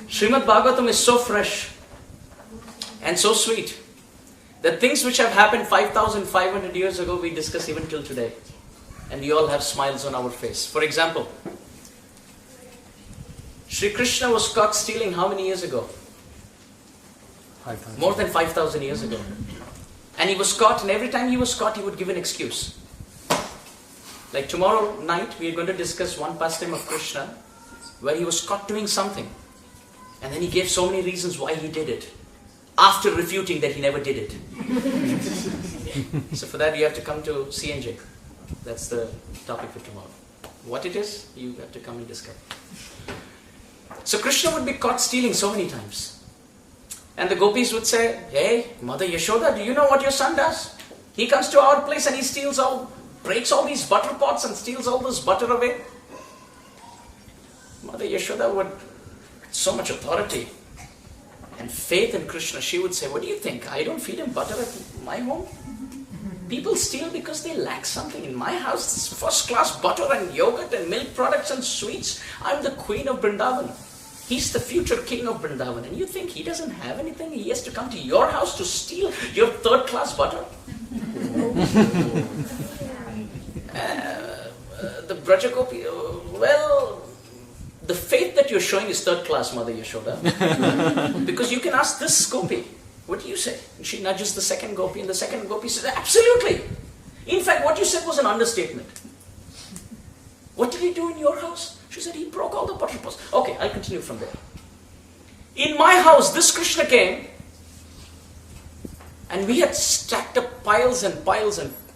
Srimad Bhagavatam is so fresh and so sweet that things which have happened 5,500 years ago we discuss even till today. And we all have smiles on our face. For example, Sri Krishna was caught stealing how many years ago? 5,000. More than 5,000 years ago. And he was caught, and every time he was caught, he would give an excuse. Like tomorrow night, we are going to discuss one pastime of Krishna where he was caught doing something. And then he gave so many reasons why he did it, after refuting that he never did it. So for that, you have to come to CNJ. That's the topic for tomorrow. What it is, you have to come and discover. So Krishna would be caught stealing so many times. And the gopis would say, hey, Mother Yashoda, do you know what your son does? He comes to our place and he breaks all these butter pots and steals all this butter away. Mother Yashoda would, with so much authority and faith in Krishna, she would say, what do you think? I don't feed him butter at my home? People steal because they lack something. In my house, it's first class butter and yogurt and milk products and sweets. I'm the queen of Vrindavan. He's the future king of Vrindavan. And you think he doesn't have anything? He has to come to your house to steal your third class butter? The Brajagopi, well, the faith that you're showing is third class, Mother Yashoda. Because you can ask this gopi, what do you say? And she nudges the second gopi, and the second gopi says, absolutely. In fact, what you said was an understatement. What did he do in your house? She said, he broke all the butter pots. Okay, I'll continue from there. In my house, this Krishna came, and we had stacked up piles and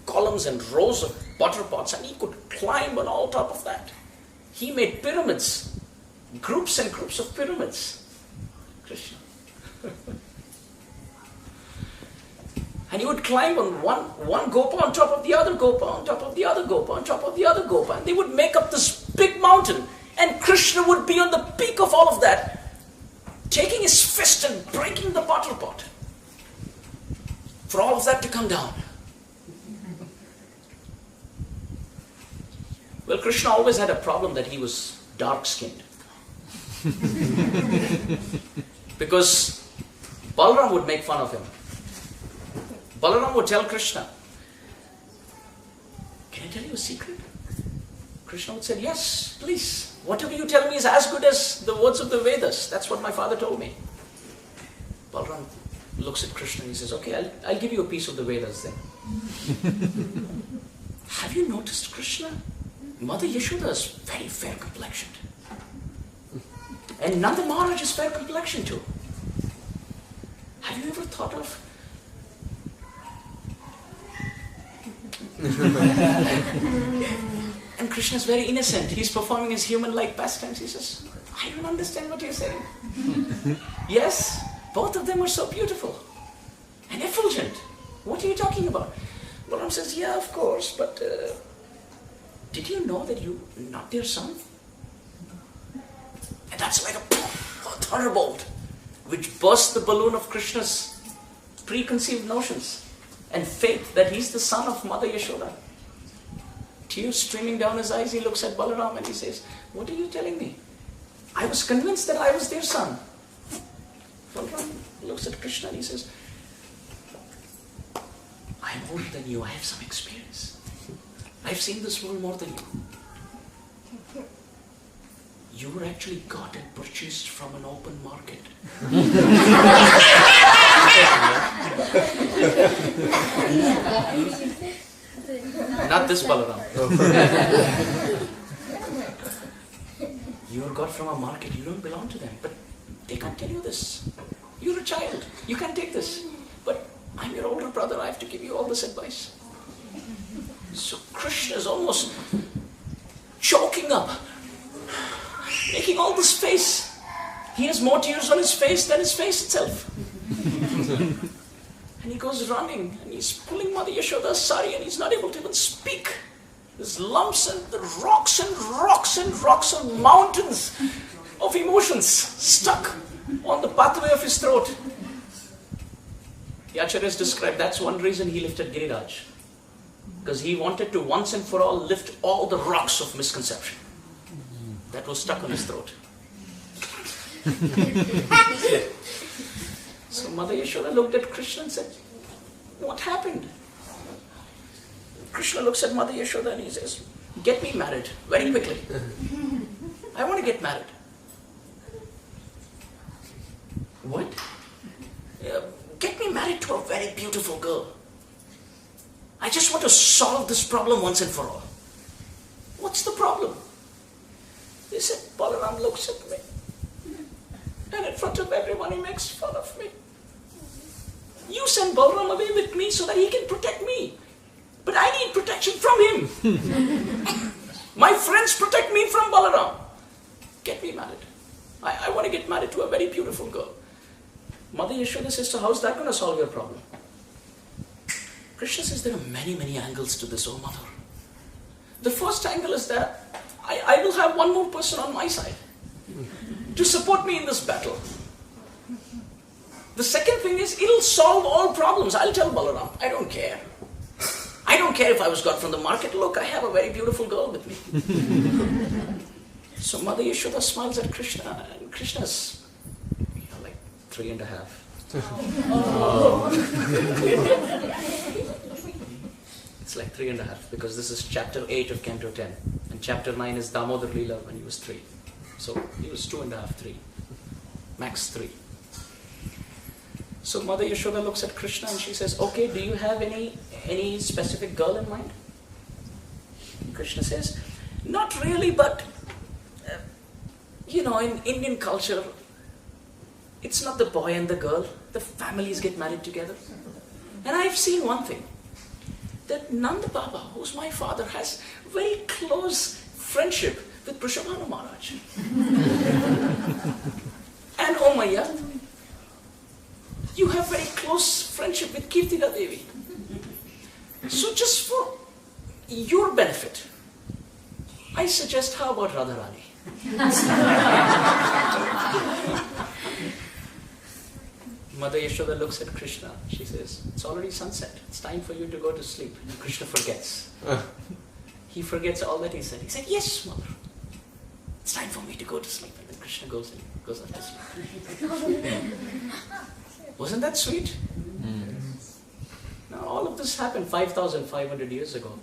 columns and rows of butter pots, and he could climb on all top of that. He made pyramids, groups and groups of pyramids. Krishna. And he would climb on one gopa on top of the other gopa, on top of the other gopa, on top of the other gopa. And they would make up this big mountain. And Krishna would be on the peak of all of that, taking his fist and breaking the butter pot. For all of that to come down. Well, Krishna always had a problem that he was dark-skinned. Because Balaram would make fun of him. Balaram would tell Krishna, can I tell you a secret? Krishna would say, yes, please. Whatever you tell me is as good as the words of the Vedas. That's what my father told me. Balaram looks at Krishna and he says, okay, I'll give you a piece of the Vedas then. Have you noticed, Krishna? Mother Yashoda is very fair complexioned. And Nanda Maharaj is fair complexioned too. Have you ever thought of and Krishna is very innocent. He's performing his human-like pastimes. He says, I don't understand what you're saying. Yes, both of them are so beautiful and effulgent. What are you talking about? Balaram says, yeah, of course, but did you know that you're not their son? And that's like a thunderbolt which bursts the balloon of Krishna's preconceived notions and faith that he's the son of Mother Yashoda. Tears streaming down his eyes, he looks at Balaram and he says, what are you telling me? I was convinced that I was their son. Balaram looks at Krishna and he says, I'm older than you, I have some experience. I've seen this world more than you. You were actually got and purchased from an open market. Not this Balaram. You were got from a market, you don't belong to them. But they can't tell you this. You're a child, you can't take this. But I'm your older brother, I have to give you all this advice. So Krishna is almost choking up, making all this face. He has more tears on his face than his face itself. And he goes running and he's pulling Mother Yashoda's sari and he's not able to even speak. There's lumps and the rocks and rocks and rocks and mountains of emotions stuck on the pathway of his throat. The Acharyas described that's one reason he lifted Giriraj. Because he wanted to once and for all lift all the rocks of misconception that was stuck on his throat. So Mother Yashoda looked at Krishna and said, what happened? Krishna looks at Mother Yashoda and he says, get me married very quickly. I want to get married. What? Get me married to a very beautiful girl. I just want to solve this problem once and for all. What's the problem? He said, Balaram looks at me. And in front of everyone he makes fun of me. You send Balaram away with me so that he can protect me. But I need protection from him. My friends protect me from Balaram. Get me married. I want to get married to a very beautiful girl. Mother Yashoda says, so how's that going to solve your problem? Krishna says, there are many, many angles to this, oh mother. The first angle is that I will have one more person on my side to support me in this battle. The second thing is, it'll solve all problems. I'll tell Balaram, I don't care. I don't care if I was got from the market. Look, I have a very beautiful girl with me. So Mother Yashoda smiles at Krishna, and Krishna's like 3.5. It's like 3.5 because this is chapter 8 of Canto 10. And chapter 9 is Damodar Lila when he was 3. So he was 2.5, 3. Max 3. So Mother Yashoda looks at Krishna and she says, okay, do you have any specific girl in mind? And Krishna says, not really, but in Indian culture, it's not the boy and the girl. The families get married together. And I've seen one thing, that Nanda Baba, who's my father, has very close friendship with Prishabhanu Maharaj. And Omaya, you have very close friendship with Kirtida Devi. So just for your benefit, I suggest, how about Radharani? Mother Yashoda looks at Krishna. She says, it's already sunset. It's time for you to go to sleep. And Krishna forgets. He forgets all that he said. He said, yes, mother. It's time for me to go to sleep. And then Krishna goes off to sleep. Wasn't that sweet? Now all of this happened 5,500 years ago.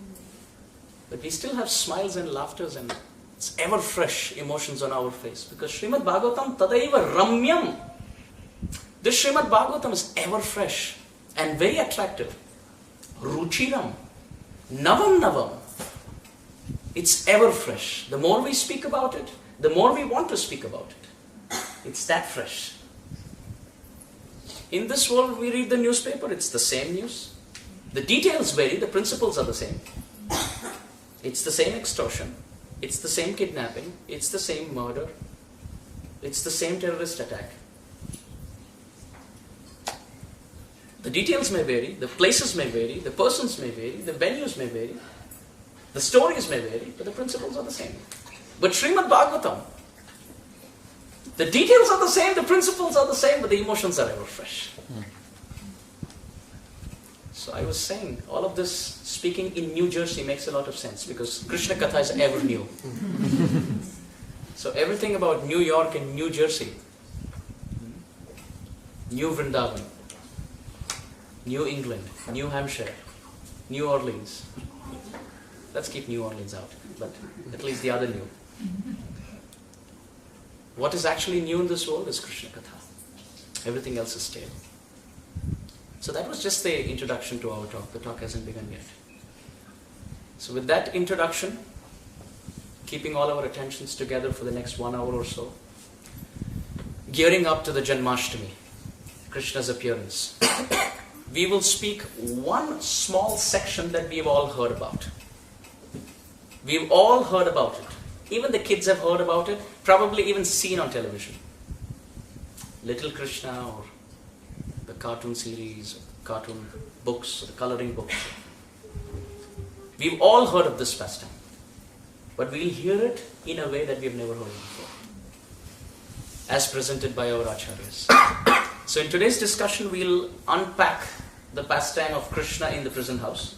But we still have smiles and laughters and it's ever fresh emotions on our face. Because Srimad Bhagavatam tadaiva ramyam. This Srimad Bhagavatam is ever fresh and very attractive. Ruchiram. Navam navam. It's ever fresh. The more we speak about it, the more we want to speak about it. It's that fresh. In this world, we read the newspaper, it's the same news. The details vary, the principles are the same. It's the same extortion. It's the same kidnapping. It's the same murder. It's the same terrorist attack. The details may vary, the places may vary, the persons may vary, the venues may vary, the stories may vary, but the principles are the same. But Srimad Bhagavatam, the details are the same, the principles are the same, but the emotions are ever fresh. So I was saying, all of this speaking in New Jersey makes a lot of sense because Krishna Katha is ever new. So everything about New York and New Jersey, New Vrindavan, New England, New Hampshire, New Orleans. Let's keep New Orleans out, but at least the other new. What is actually new in this world is Krishna Katha. Everything else is stale. So that was just the introduction to our talk. The talk hasn't begun yet. So with that introduction, keeping all our attentions together for the next 1 hour or so, gearing up to the Janmastami, Krishna's appearance, we will speak one small section that we've all heard about. We've all heard about it. Even the kids have heard about it, probably even seen on television. Little Krishna or the cartoon series, cartoon books, the coloring books. We've all heard of this pastime. But we'll hear it in a way that we've never heard it before. As presented by our acharyas. So in today's discussion, we'll unpack the pastime of Krishna in the prison house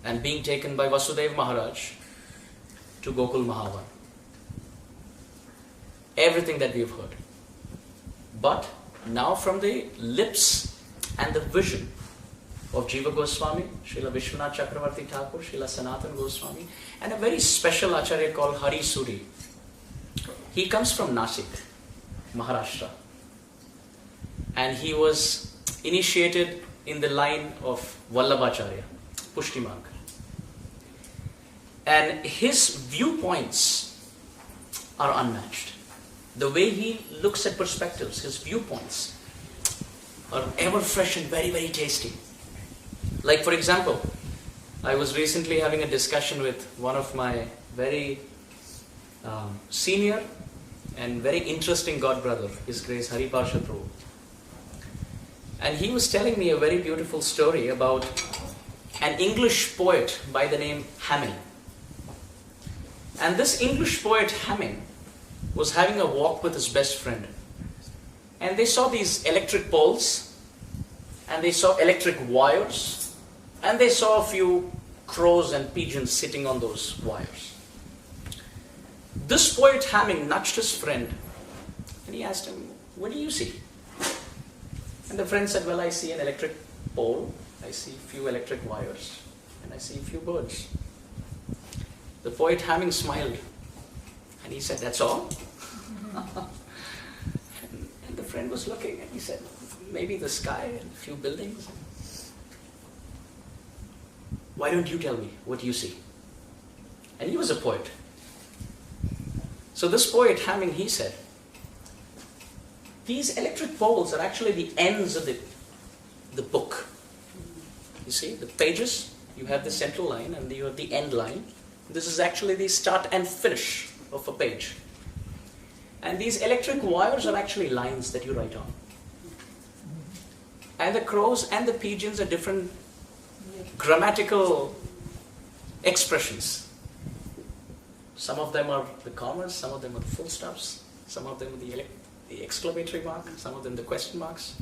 and being taken by Vasudeva Maharaj to Gokul Mahavan. everything that we've heard. But now from the lips and the vision of Jiva Goswami, Srila Vishwanath Chakravarti Thakur, Srila Sanatan Goswami, and a very special Acharya called Hari Suri. He comes from Nasik, Maharashtra. And he was initiated in the line of Vallabhacharya, Pushtimarg. And his viewpoints are unmatched. The way he looks at perspectives, his viewpoints are ever fresh and very, very tasty. Like for example, I was recently having a discussion with one of my very senior and very interesting god brother, His Grace Hari Parshad Prabhu. And he was telling me a very beautiful story about an English poet by the name Hamming. And this English poet Hamming was having a walk with his best friend. And they saw these electric poles, and they saw electric wires, and they saw a few crows and pigeons sitting on those wires. This poet Hamming nudged his friend, and he asked him, "What do you see?" And the friend said, "Well, I see an electric pole, I see a few electric wires, and I see a few birds." The poet Hamming smiled, and he said, "That's all?" and the friend was looking, and he said, "Maybe the sky and a few buildings." "Why don't you tell me what you see?" And he was a poet. So this poet Hamming, he said, "These electric poles are actually the ends of the book. You see, the pages, you have the central line and you have the end line. This is actually the start and finish of a page. And these electric wires are actually lines that you write on. And the crows and the pigeons are different grammatical expressions. Some of them are the commas, some of them are the full stops, some of them are the exclamatory mark, some of them the question marks.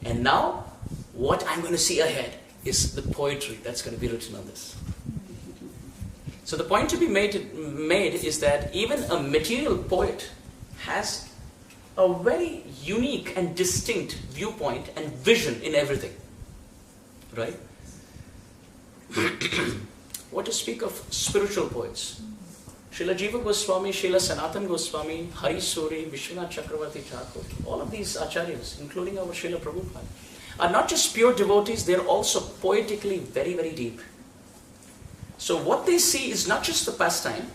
And now, what I'm going to see ahead is the poetry that's going to be written on this." So the point to be made is that even a material poet has a very unique and distinct viewpoint and vision in everything. Right? What to speak of spiritual poets? Srila Jiva Goswami, Srila Sanatan Goswami, Hari Suri, Vishwanath Chakravarti Thakur, all of these acharyas, including our Srila Prabhupada, are not just pure devotees, they are also poetically very, very deep. So what they see is not just the pastime,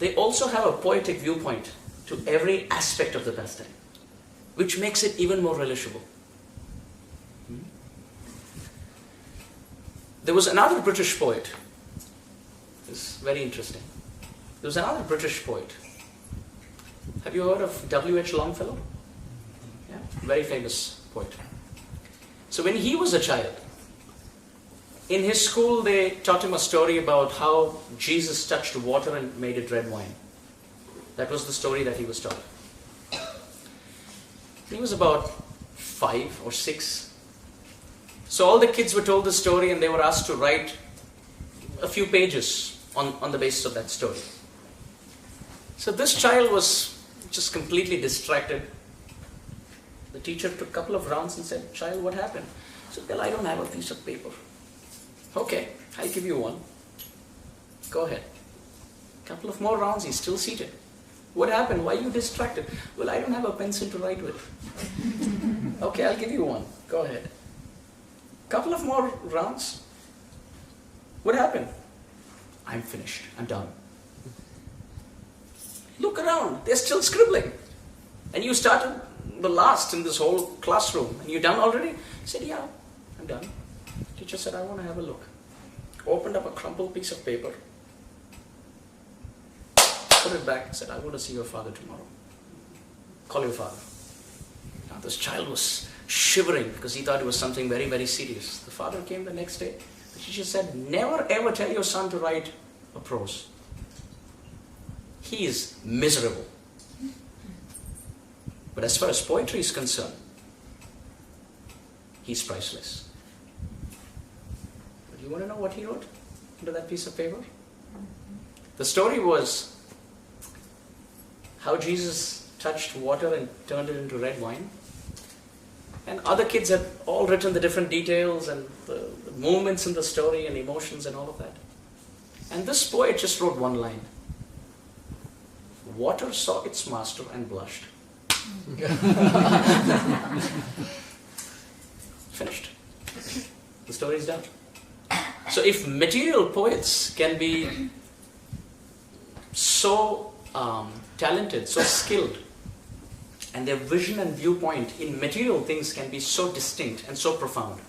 they also have a poetic viewpoint to every aspect of the pastime, which makes it even more relishable. There was another British poet. It's very interesting. There was another British poet. Have you heard of W.H. Longfellow? Yeah, very famous poet. So when he was a child, in his school they taught him a story about how Jesus touched water and made it red wine. That was the story that he was taught. He was about 5 or 6. So all the kids were told the story and they were asked to write a few pages on the basis of that story. So this child was just completely distracted. The teacher took a couple of rounds and said, "Child, what happened?" He said, "Well, I don't have a piece of paper." "Okay, I'll give you one. Go ahead." Couple of more rounds, he's still seated. "What happened? Why are you distracted?" "Well, I don't have a pencil to write with." "Okay, I'll give you one. Go ahead." Couple of more rounds. "What happened?" "I'm finished. I'm done." "Look around. They're still scribbling. And you started the last in this whole classroom. And you're done already?" He said, "Yeah, I'm done." Teacher said, "I want to have a look." Opened up a crumpled piece of paper. Put it back and said, "I want to see your father tomorrow. Call your father." Now this child was shivering because he thought it was something very, very serious. The father came the next day. The teacher said, "Never ever tell your son to write a prose. He is miserable." But as far as poetry is concerned, he's priceless. But you want to know what he wrote into that piece of paper? The story was how Jesus touched water and turned it into red wine. And other kids have all written the different details and the movements in the story and emotions and all of that. And this poet just wrote one line. Water saw its master and blushed. Finished. The story is done. So if material poets can be so talented, so skilled, and their vision and viewpoint in material things can be so distinct and so profound,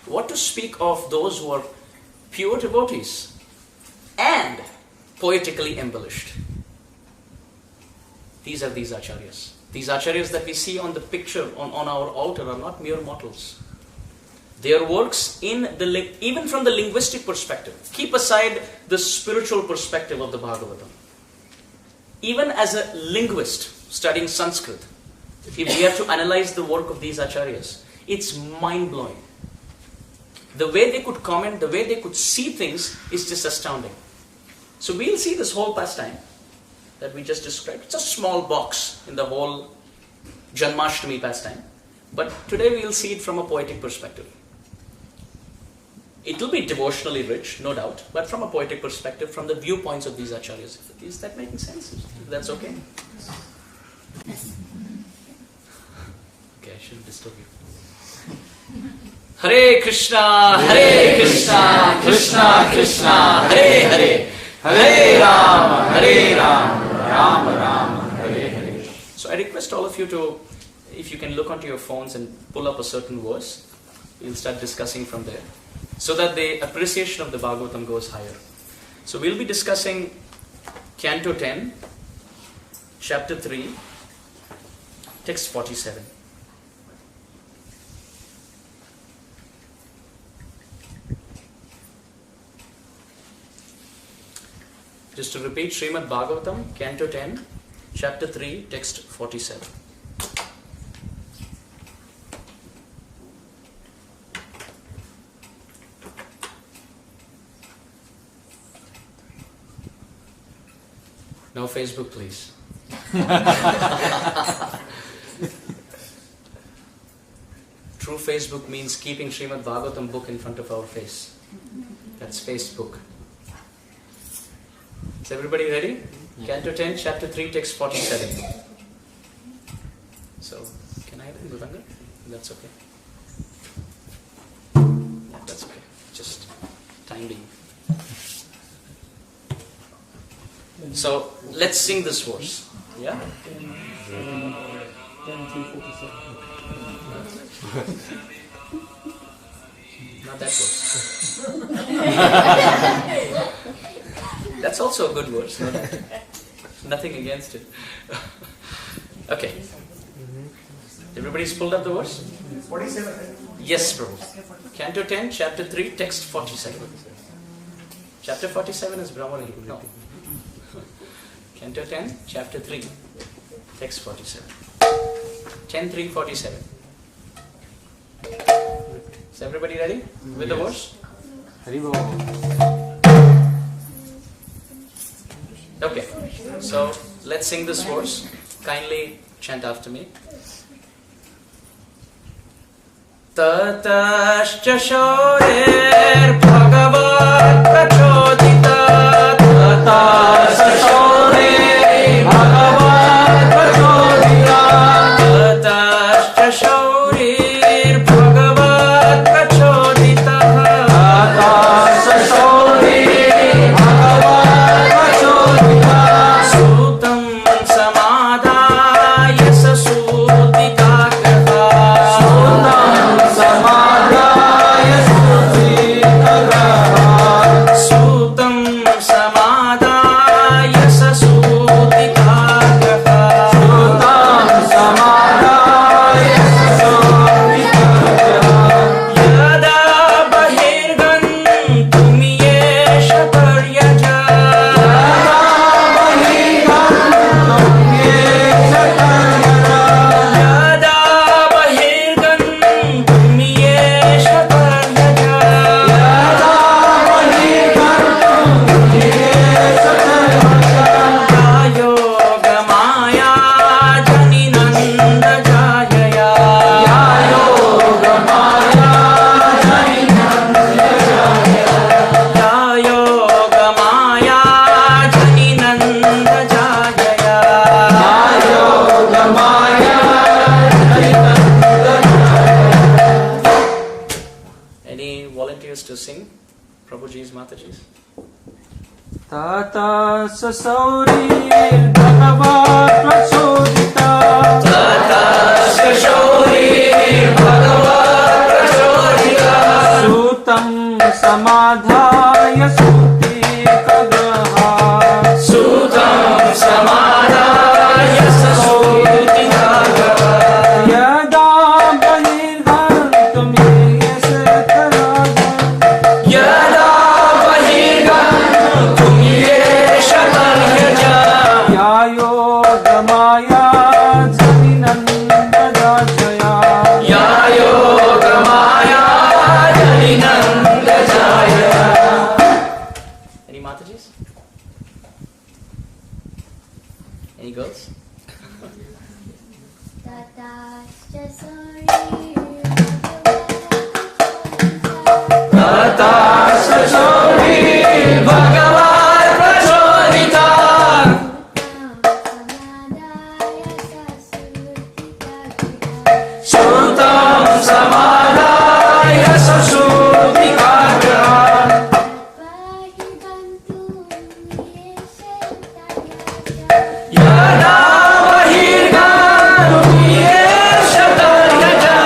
what to speak of those who are pure devotees and poetically embellished? These are these acharyas. These acharyas that we see on the picture on our altar are not mere mortals. Their works, even from the linguistic perspective, keep aside the spiritual perspective of the Bhagavatam. Even as a linguist studying Sanskrit, if we have to analyze the work of these acharyas, it's mind-blowing. The way they could comment, the way they could see things is just astounding. So we'll see this whole pastime that we just described. It's a small box in the whole Janmastami pastime. But today we'll see it from a poetic perspective. It will be devotionally rich, no doubt, but from a poetic perspective, from the viewpoints of these acharyas. Is that making sense? That's okay? Okay, I shouldn't disturb you. Hare Krishna, Krishna Krishna, Hare Hare, Hare Rama, Rama Rama, Hare Hare. So I request all of you to, if you can look onto your phones and pull up a certain verse, we'll start discussing from there, so that the appreciation of the Bhagavatam goes higher. So we'll be discussing Canto 10, Chapter 3, Text 47. Just to repeat, Srimad Bhagavatam, Canto 10, Chapter 3, Text 47. No Facebook, please. True Facebook means keeping Srimad Bhagavatam book in front of our face. That's Facebook. Is everybody ready? Canto 10, Chapter 3, Text 47. So, can I have it in Mridanga? That's okay. Yeah, that's okay. Just time being. So, let's sing this verse. Yeah? Not that verse. That's also a good verse. No? Nothing against it. Okay. Everybody's pulled up the verse? 47. Yes, Prabhu. Canto 10, Chapter 3, Text 47. Chapter 47 is Brahmani. No. Canto 10, Chapter 3, Text 47. 10:3:47. Is everybody ready with the verse? Okay, so let's sing this verse. Kindly chant after me. Tatascha shaurir bhagavat prachodita. Tatascha shaurir bhagavat prachodita. Tatascha shaurir bhagavat prachodita. Tatascha shaurir bhagavat prachodita. Sutam samadhaya sasutika katha. Sutam samadhaya sasutika katha. Tata Sasaurir Bhagavat Prachodita Tata Sasaurir Bhagavat Prachodita Sutam Samadhaya Suti Kagraha Sutam Samadhaya Sasuti Kagraha Yada Bahirhantum Yesataraja Yada Bahirgantum Yeshataryaja Yayo Gamaya Janinandajaya Yayo Gamaya Jalinandajaya. Any Matajis? Any girls? Tata Sasaurir Bhagavat Prachodita Sutam Samadhaya Sasuti Kagraha Yada Bahirgantum Yeshataryaja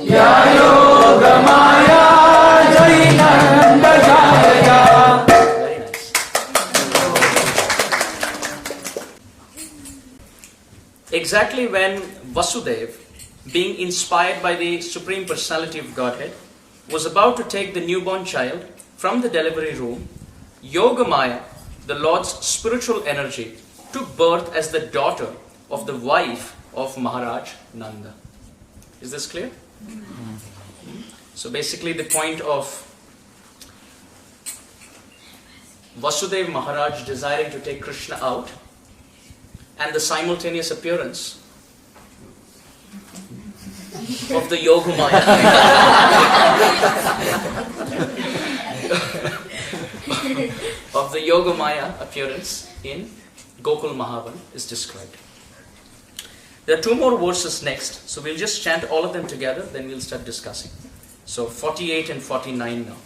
Yayo Gamaya Jainandajaya. Very nice. Exactly when Vasudev, being inspired by the Supreme Personality of Godhead, was about to take the newborn child from the delivery room, Yogamaya, the Lord's spiritual energy, took birth as the daughter of the wife of Maharaj Nanda. Is this clear? So basically the point of Vasudev Maharaj desiring to take Krishna out and the simultaneous appearance of the Yogamaya of the Yogamaya appearance in Gokul Mahavan is described. There are two more verses next, so we'll just chant all of them together, then we'll start discussing. So 48 and 49 now.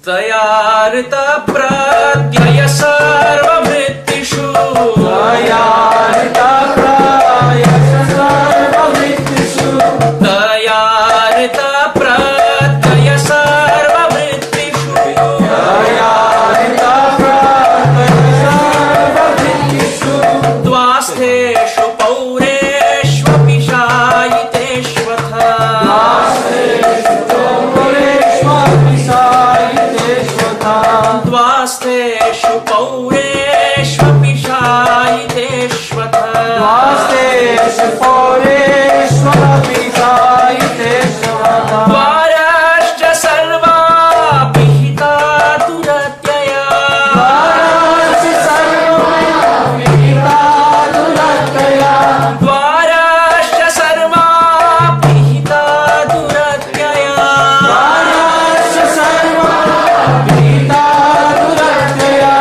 Dayarita pratyaya sarva vrittishu Dayarita pratyaya sarva vrittishu Dayarita pratyaya sarva vrittishu Dayarita pratyaya sarva vrittishu Dvasteshu paureshvapi shayiteshvatha Dvasteshu paureshvapi shayiteshvatha Dvasteshu paureshvapi shayiteshvatha Dvasteshu paureshvapi shayiteshvatha Dvarascha sarva pihita duratyaya Dvarascha sarva pihita duratyaya Dvarascha sarva pihita duratyaya Dvarascha sarva pihita duratyaya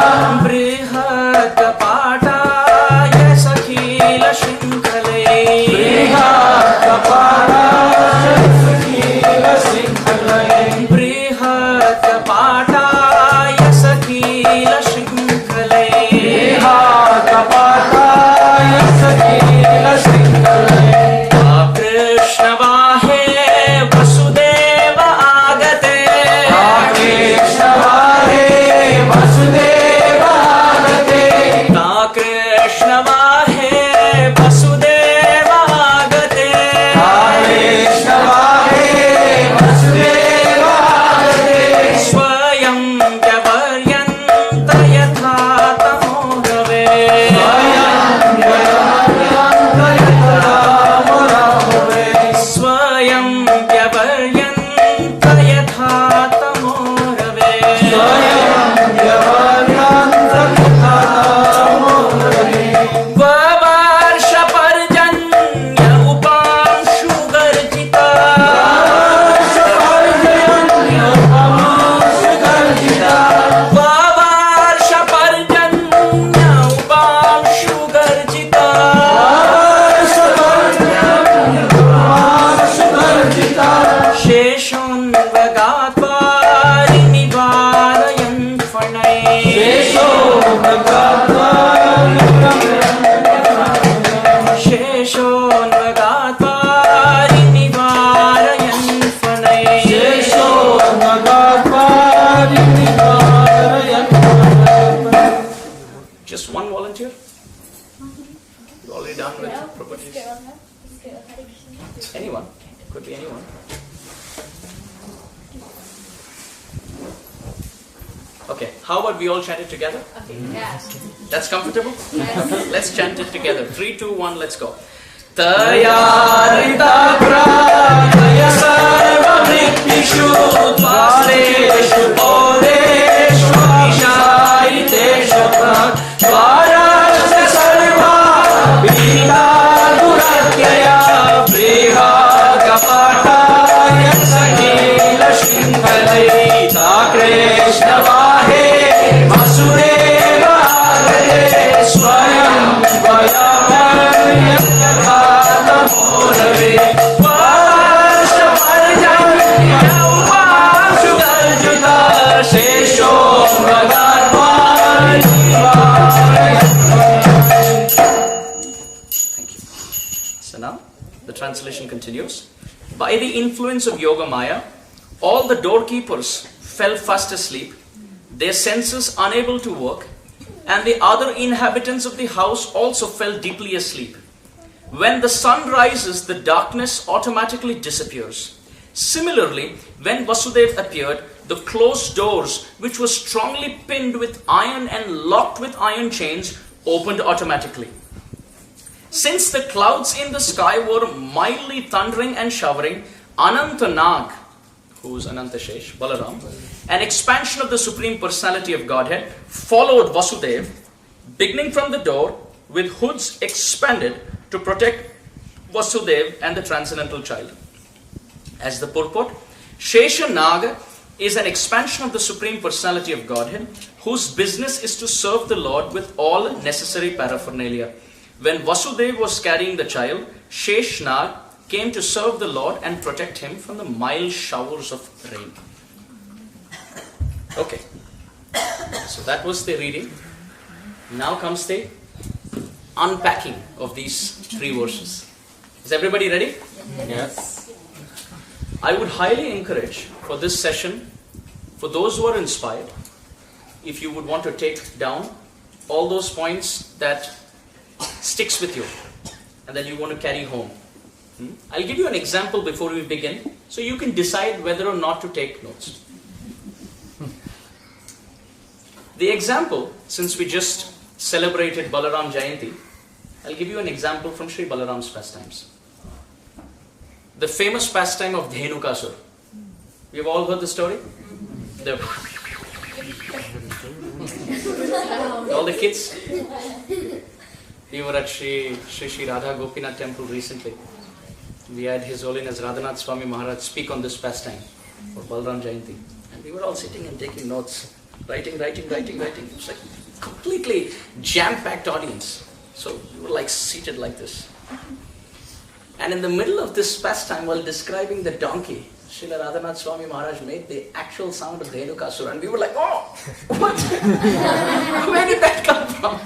Shesho Sheshonvagatva Nivarayan Fanai. Just one volunteer? You already done with proposition? Anyone? Could be anyone. Okay, how about we all chant it together? Okay, yes. That's comfortable? Yes. Let's chant it together. 3, 2, 1, let's go. Tayarita pranaya sarva vritishu dvareshu bodeshu ishaiteshu dvarasya sarva vita duratyaya priha kapataya sakila shinghalai ta krishna vahe vasudeva agare swayam vayamaya So now the translation continues. By the influence of Yoga Maya, all the doorkeepers fell fast asleep, their senses unable to work, and the other inhabitants of the house also fell deeply asleep. When the sun rises, the darkness automatically disappears. Similarly, when Vasudeva appeared, the closed doors, which were strongly pinned with iron and locked with iron chains, opened automatically. Since the clouds in the sky were mildly thundering and showering, Anantanag, who is Anantashesh, Balaram, an expansion of the Supreme Personality of Godhead, followed Vasudeva, beginning from the door, with hoods expanded to protect Vasudeva and the Transcendental Child. As the purport, Shesha is an expansion of the Supreme Personality of Godhead, whose business is to serve the Lord with all necessary paraphernalia. When Vasudeva was carrying the child, Sheshnag came to serve the Lord and protect him from the mild showers of rain. Okay, so that was the reading. Now comes the unpacking of these 3 verses. Is everybody ready? Yes. I would highly encourage for this session, for those who are inspired, if you would want to take down all those points that sticks with you and that you want to carry home. I'll give you an example before we begin, so you can decide whether or not to take notes. The example, since we just celebrated Balaram Jayanti, I'll give you an example from Sri Balaram's pastimes. The famous pastime of Dhenukasur. We've all heard the story? All the kids? We were at Sri Radha Gopinath temple recently. We had His Holiness Radhanath Swami Maharaj speak on this pastime for Balaram Jayanti. And we were all sitting and taking notes. Writing. It was like completely jam-packed audience. So we were like seated like this. And in the middle of this pastime, while describing the donkey, Srila Radhanath Swami Maharaj made the actual sound of Dhenukasura. And we were like, oh, what? Where did that come from?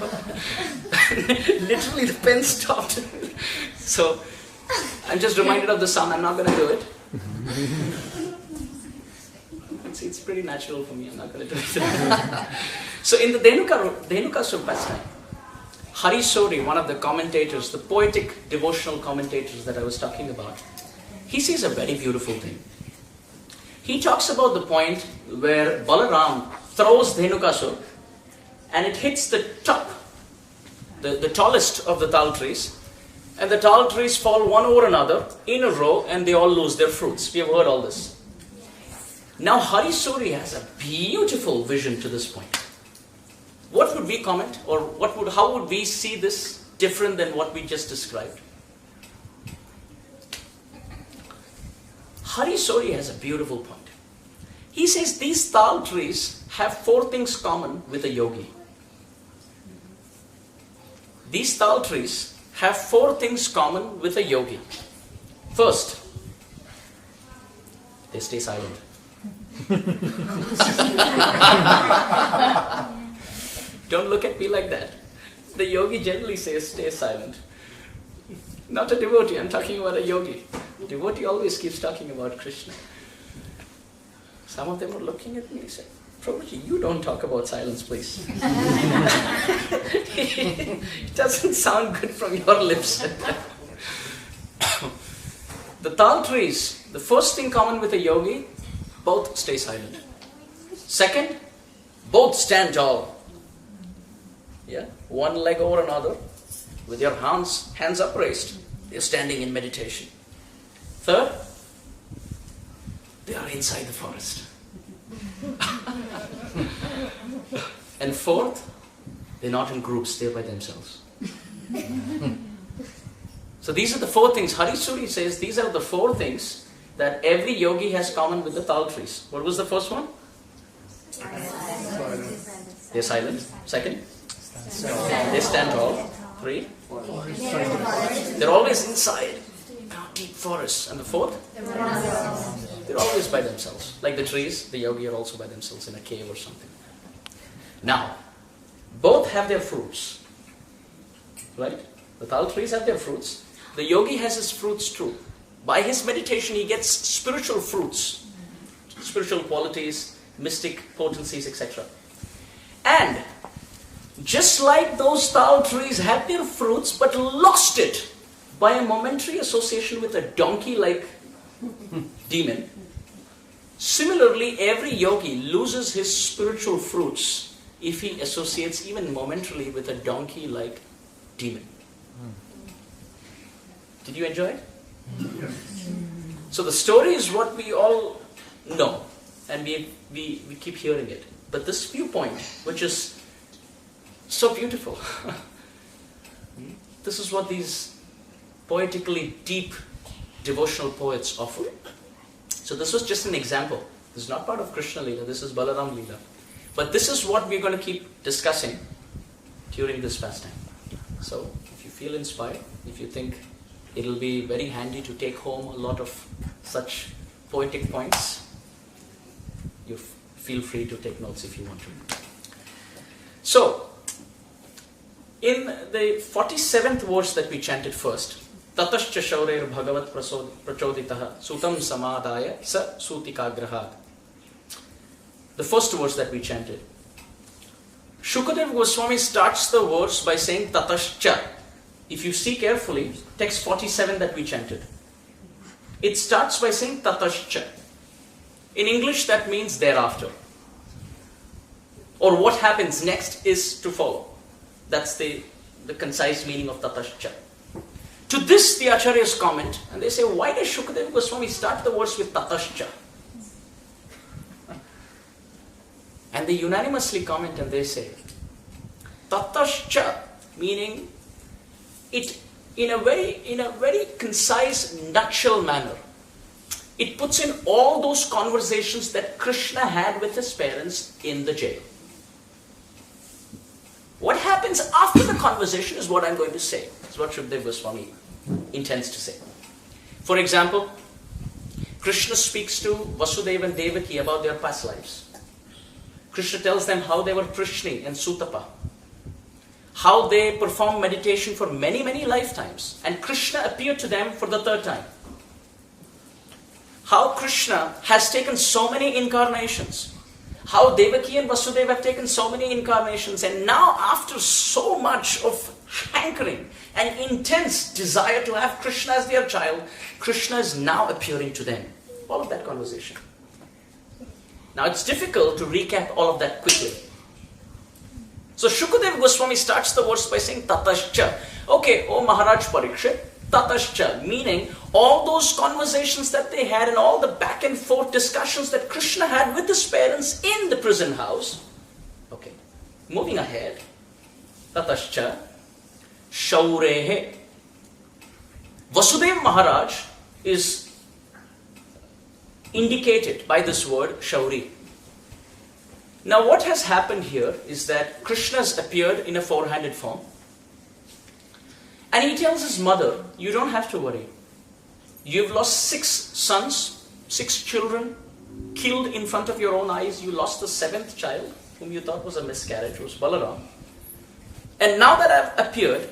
Literally the pen stopped. So I'm just reminded of the sound. I'm not going to do it. It's pretty natural for me. I'm not going to do it. So in the Dhenukasura pastime, Hari Sori, one of the commentators, the poetic devotional commentators that I was talking about, he says a very beautiful thing. He talks about the point where Balaram throws Dhenukasur and it hits the top, the tallest of the tal trees, and the tal trees fall one over another in a row and they all lose their fruits. We have heard all this. Now Hari Sori has a beautiful vision to this point. What would we comment, or how would we see this different than what we just described? Hari Sori has a beautiful point. He says these tal trees have 4 things common with a yogi. These tal trees have 4 things common with a yogi. First, they stay silent. Don't look at me like that. The yogi generally says, stay silent. Not a devotee, I'm talking about a yogi. A devotee always keeps talking about Krishna. Some of them were looking at me and said, Prabhuji, you don't talk about silence, please. It doesn't sound good from your lips. The tal trees, the first thing common with a yogi, both stay silent. Second, both stand tall. Yeah, one leg over another, with your hands upraised. They're standing in meditation. Third, they are inside the forest. And fourth, they're not in groups, they're by themselves. So these are the four things. Harisuri says these are the four things that every yogi has common with the tal trees. What was the first one? They're silent. Second, they stand tall. 3, they're always inside deep forests. And the fourth, they're always by themselves. Like the trees, the yogi are also by themselves in a cave or something. Now, both have their fruits. Right? The tal trees have their fruits. The yogi has his fruits too. By his meditation, he gets spiritual fruits, spiritual qualities, mystic potencies, etc. And just like those tal trees had their fruits but lost it by a momentary association with a donkey-like demon, similarly, every yogi loses his spiritual fruits if he associates even momentarily with a donkey-like demon. Did you enjoy it? So the story is what we all know, and we keep hearing it. But this viewpoint, which is so beautiful, this is what these poetically deep devotional poets offer. So this was just an example. This is not part of Krishna lila, this is Balaram lila. But this is what we're going to keep discussing during this pastime. So if you feel inspired, if you think it'll be very handy to take home a lot of such poetic points, you feel free to take notes if you want to. So, in the 47th verse that we chanted first, Tatascha Shaurer Bhagavat Prachoditaha Sutam Samadaya Sa Sutikagrahat. The first verse that we chanted. Shukadev Goswami starts the verse by saying Tatascha. If you see carefully, text 47 that we chanted, it starts by saying Tatascha. In English, that means thereafter. Or what happens next is to follow. That's the concise meaning of Tatascha. To this, the Acharyas comment, and they say, why does Shukadev Goswami start the verse with Tatascha? And they unanimously comment and they say, Tatascha, meaning it in a very concise, nutshell manner. It puts in all those conversations that Krishna had with his parents in the jail. What happens after the conversation is what I'm going to say. It's what Shukadev Goswami intends to say. For example, Krishna speaks to Vasudeva and Devaki about their past lives. Krishna tells them how they were Prishni and Sutapa, how they performed meditation for many, many lifetimes, and Krishna appeared to them for the third time. How Krishna has taken so many incarnations, how Devaki and Vasudeva have taken so many incarnations, and now after so much of hankering and intense desire to have Krishna as their child, Krishna is now appearing to them. All of that conversation. Now it's difficult to recap all of that quickly. So Shukadev Goswami starts the verse by saying Tatascha. Okay, O Maharaj Parikshit, Tatascha, meaning all those conversations that they had and all the back and forth discussions that Krishna had with his parents in the prison house. Okay, moving ahead. Tatascha, Shaurehe. Vasudeva Maharaj is indicated by this word Shauri. Now what has happened here is that Krishna has appeared in a four-handed form, and he tells his mother, you don't have to worry. You've lost 6 sons, 6 children, killed in front of your own eyes. You lost the 7th child, whom you thought was a miscarriage, was Balaram. And now that I've appeared,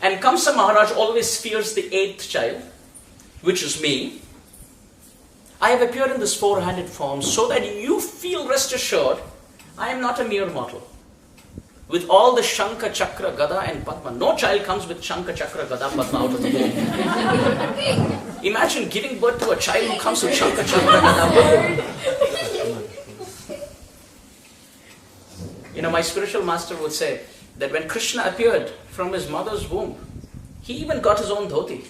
and Kamsa Maharaj always fears the 8th child, which is me, I have appeared in this 4-handed form so that you feel rest assured I am not a mere mortal. With all the Shankha, Chakra, Gada and Padma. No child comes with Shankha, Chakra, Gada, Padma out of the womb. Imagine giving birth to a child who comes with Shankha, Chakra, Gada, Padma. My spiritual master would say that when Krishna appeared from his mother's womb, he even got his own dhoti.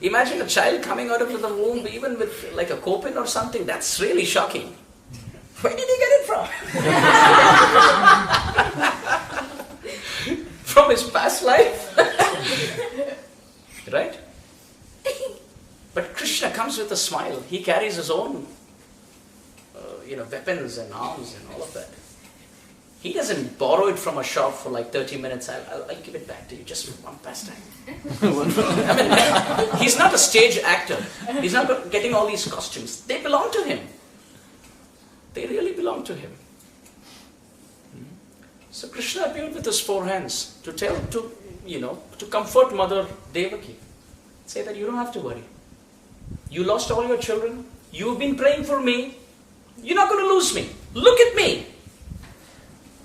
Imagine a child coming out of the womb even with like a kopin or something. That's really shocking. Where did he get it from? From his past life? Right? But Krishna comes with a smile. He carries his own weapons and arms and all of that. He doesn't borrow it from a shop for like 30 minutes. I'll give it back to you just for one pastime. He's not a stage actor. He's not getting all these costumes. They belong to him. They really belong to him. So Krishna appeared with his 4 hands to comfort Mother Devaki. Say that you don't have to worry. You lost all your children. You've been praying for me. You're not going to lose me. Look at me.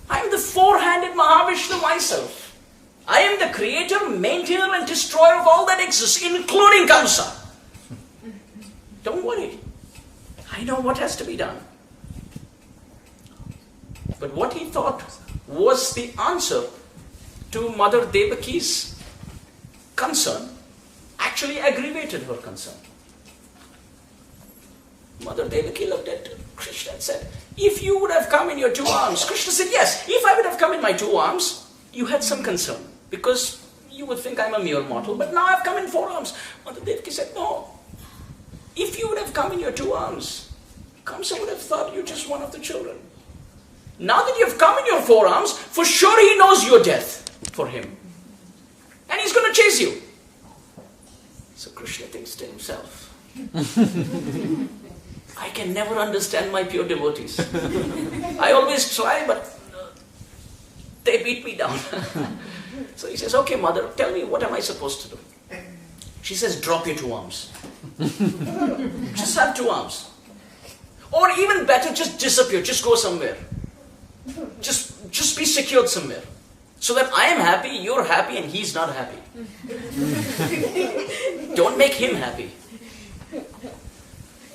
I am the 4-handed Mahavishnu myself. I am the creator, maintainer and destroyer of all that exists, including Kamsa. Don't worry. I know what has to be done. But what he thought was the answer to Mother Devaki's concern actually aggravated her concern. Mother Devaki looked at Krishna and said, if you would have come in your 2 arms, Krishna said, yes, if I would have come in my 2 arms, you had some concern, because you would think I'm a mere mortal, but now I've come in 4 arms. Mother Devaki said, no, if you would have come in your 2 arms, Kamsa would have thought you're just one of the children. Now that you've come in your 4 arms, for sure he knows your death for him. And he's going to chase you. So Krishna thinks to himself, I can never understand my pure devotees. I always try, but they beat me down. So he says, okay, mother, tell me, what am I supposed to do? She says, drop your 2 arms. Just have 2 arms. Or even better, just disappear, just go somewhere. Just be secured somewhere. So that I am happy, you're happy, and he's not happy. Don't make him happy.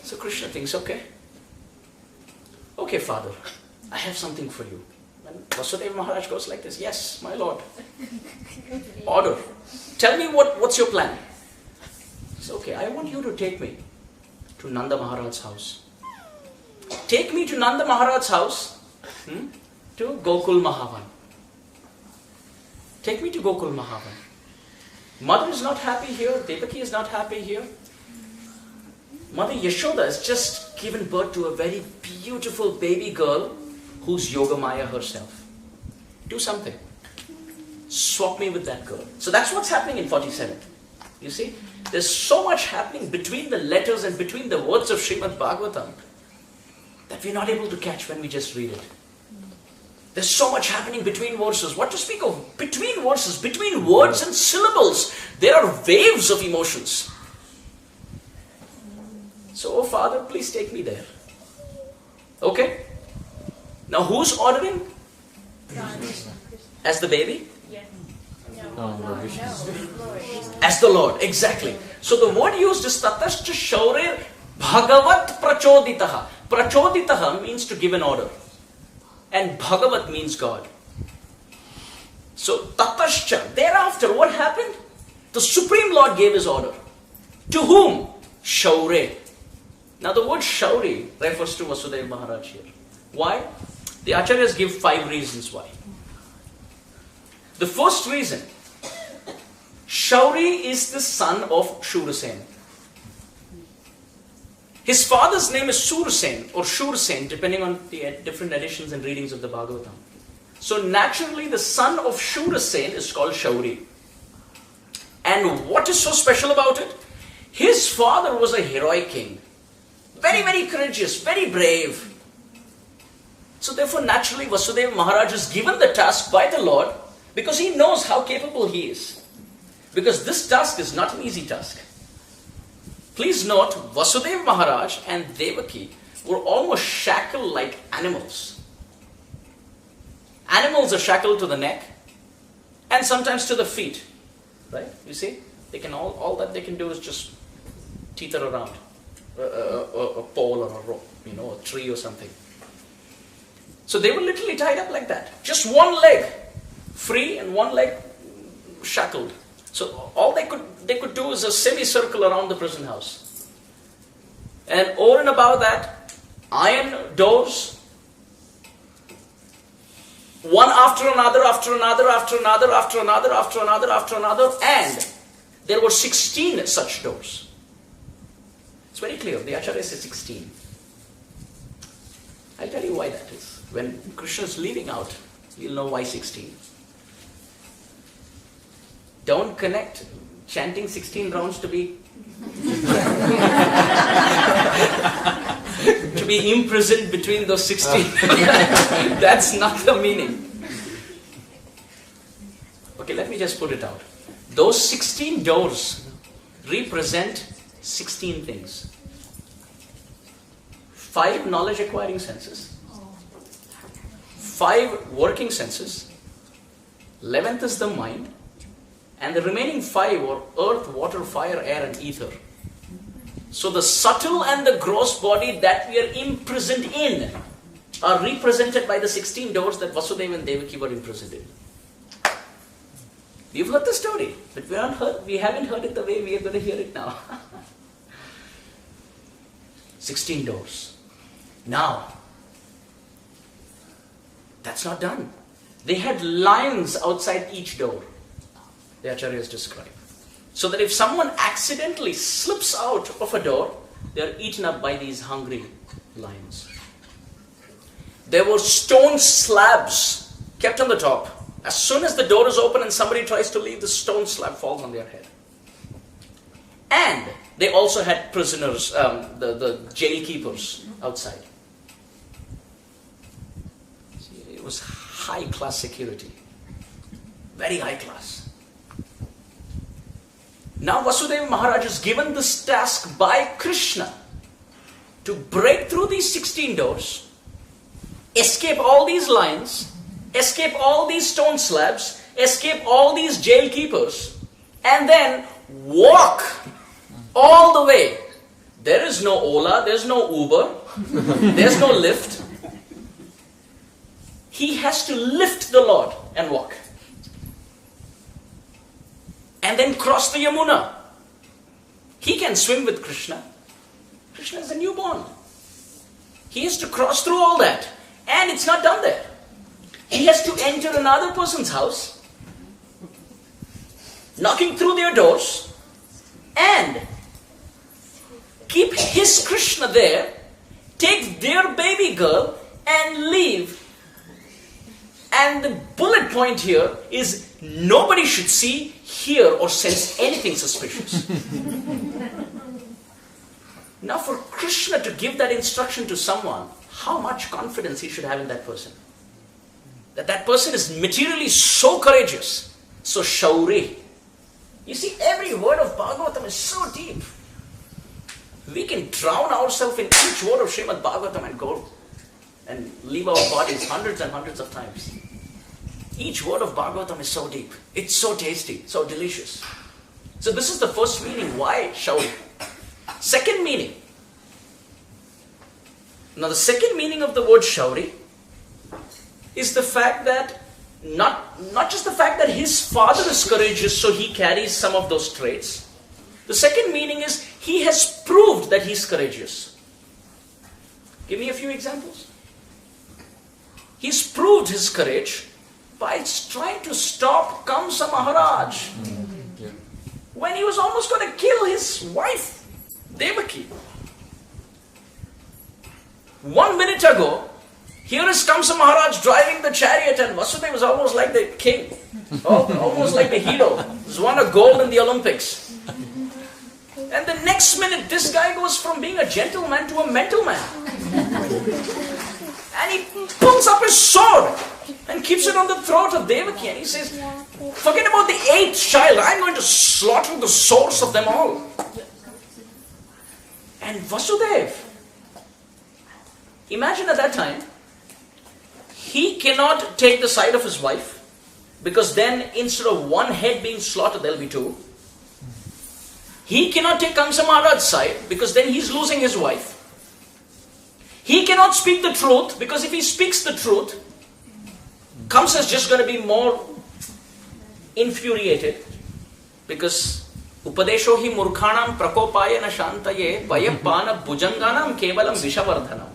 So Krishna thinks, okay, Father, I have something for you. And Vasudeva Maharaj goes like this, yes, my lord. Order. Tell me what's your plan? He says, okay, I want you to take me to Nanda Maharaj's house. Take me to Nanda Maharaj's house, to Gokul Mahavan. Take me to Gokul Mahavan. Mother is not happy here, Devaki is not happy here. Mother Yashoda has just given birth to a very beautiful baby girl who's Yogamaya herself. Do something. Swap me with that girl. So that's what's happening in 47. You see? There's so much happening between the letters and between the words of Srimad Bhagavatam that we're not able to catch when we just read it. There's so much happening between verses. What to speak of? Between verses, between words and syllables, there are waves of emotions. So, oh Father, please take me there. Okay? Now who's ordering? As the baby? As the Lord, exactly. So the word used is tatascha shaure bhagavat prachoditaha. Prachoditaha means to give an order. And bhagavat means God. So tatascha, thereafter what happened? The Supreme Lord gave his order. To whom? Shaure. Now the word Shauri refers to Vasudeva Maharaj here. Why? The Acharyas give 5 reasons why. The first reason, Shauri is the son of Shurasen. His father's name is Surasen or Shurasen, depending on the different editions and readings of the Bhagavatam. So naturally the son of Shurasen is called Shauri. And what is so special about it? His father was a heroic king. Very, very courageous, very brave. So therefore, naturally, Vasudeva Maharaj is given the task by the Lord because he knows how capable he is. Because this task is not an easy task. Please note, Vasudeva Maharaj and Devaki were almost shackled like animals. Animals are shackled to the neck and sometimes to the feet. Right? You see? They can all that they can do is just teeter around a pole or a rope, a tree or something. So they were literally tied up like that. Just one leg free and one leg shackled. So all they could do is a semicircle around the prison house. And over and above that, iron doors, one after another, after another, after another, after another, after another, after another, and there were 16 such doors. It's very clear. The Acharya says 16. I'll tell you why that is. When Krishna is leaving out, you'll know why 16. Don't connect chanting 16 rounds to be to be imprisoned between those 16. That's not the meaning. Okay, let me just put it out. Those 16 doors represent 16 things. 5 knowledge acquiring senses, 5 working senses, 11th is the mind, and the remaining 5 are earth, water, fire, air and ether. So the subtle and the gross body that we are imprisoned in are represented by the 16 doors that Vasudeva and Devaki were imprisoned in. We've heard the story, but we haven't heard it the way we are going to hear it now. 16 doors. Now, that's not done. They had lions outside each door, the Acharyas describe. So that if someone accidentally slips out of a door, they are eaten up by these hungry lions. There were stone slabs kept on the top. As soon as the door is open and somebody tries to leave, the stone slab falls on their head. And they also had prisoners, the jail keepers outside. It was high class security. Very high class. Now Vasudeva Maharaj is given this task by Krishna to break through these 16 doors, escape all these lions, escape all these stone slabs, escape all these jail keepers, and then walk all the way. There is no Ola, there's no Uber, there's no lift. He has to lift the Lord and walk. And then cross the Yamuna. He can swim with Krishna. Krishna is a newborn. He has to cross through all that. And it's not done there. He has to enter another person's house, knocking through their doors, and keep his Krishna there, take their baby girl, and leave. And the bullet point here is nobody should see, hear, or sense anything suspicious. Now for Krishna to give that instruction to someone, how much confidence he should have in that person. That person is materially so courageous, so shauri. You see, every word of Bhagavatam is so deep. We can drown ourselves in each word of Srimad Bhagavatam and go and leave our bodies hundreds and hundreds of times. Each word of Bhagavatam is so deep. It's so tasty, so delicious. So this is the first meaning. Why shauri? Second meaning. Now the second meaning of the word shauri is the fact that, not just the fact that his father is courageous, so he carries some of those traits. The second meaning is he has proved that he's courageous. Give me a few examples. He's proved his courage by trying to stop Kamsa Maharaj when he was almost going to kill his wife, Devaki. 1 minute ago, here is Kamsa Maharaj driving the chariot, and Vasudeva was almost like the king, almost like the hero. He's won a gold in the Olympics. And the next minute, this guy goes from being a gentleman to a mental man. And he pulls up his sword and keeps it on the throat of Devaki. And he says, forget about the 8th child. I'm going to slaughter the source of them all. And Vasudev, imagine at that time, he cannot take the side of his wife, because then instead of one head being slaughtered, there'll be 2. He cannot take Kamsa Maharaj's side, because then he's losing his wife. He cannot speak the truth, because if he speaks the truth, Kamsa is just going to be more infuriated, because Upadesho hi murkhanam prakopaya na shantaye vayapana bhujanganam kevalam vishavardhanam.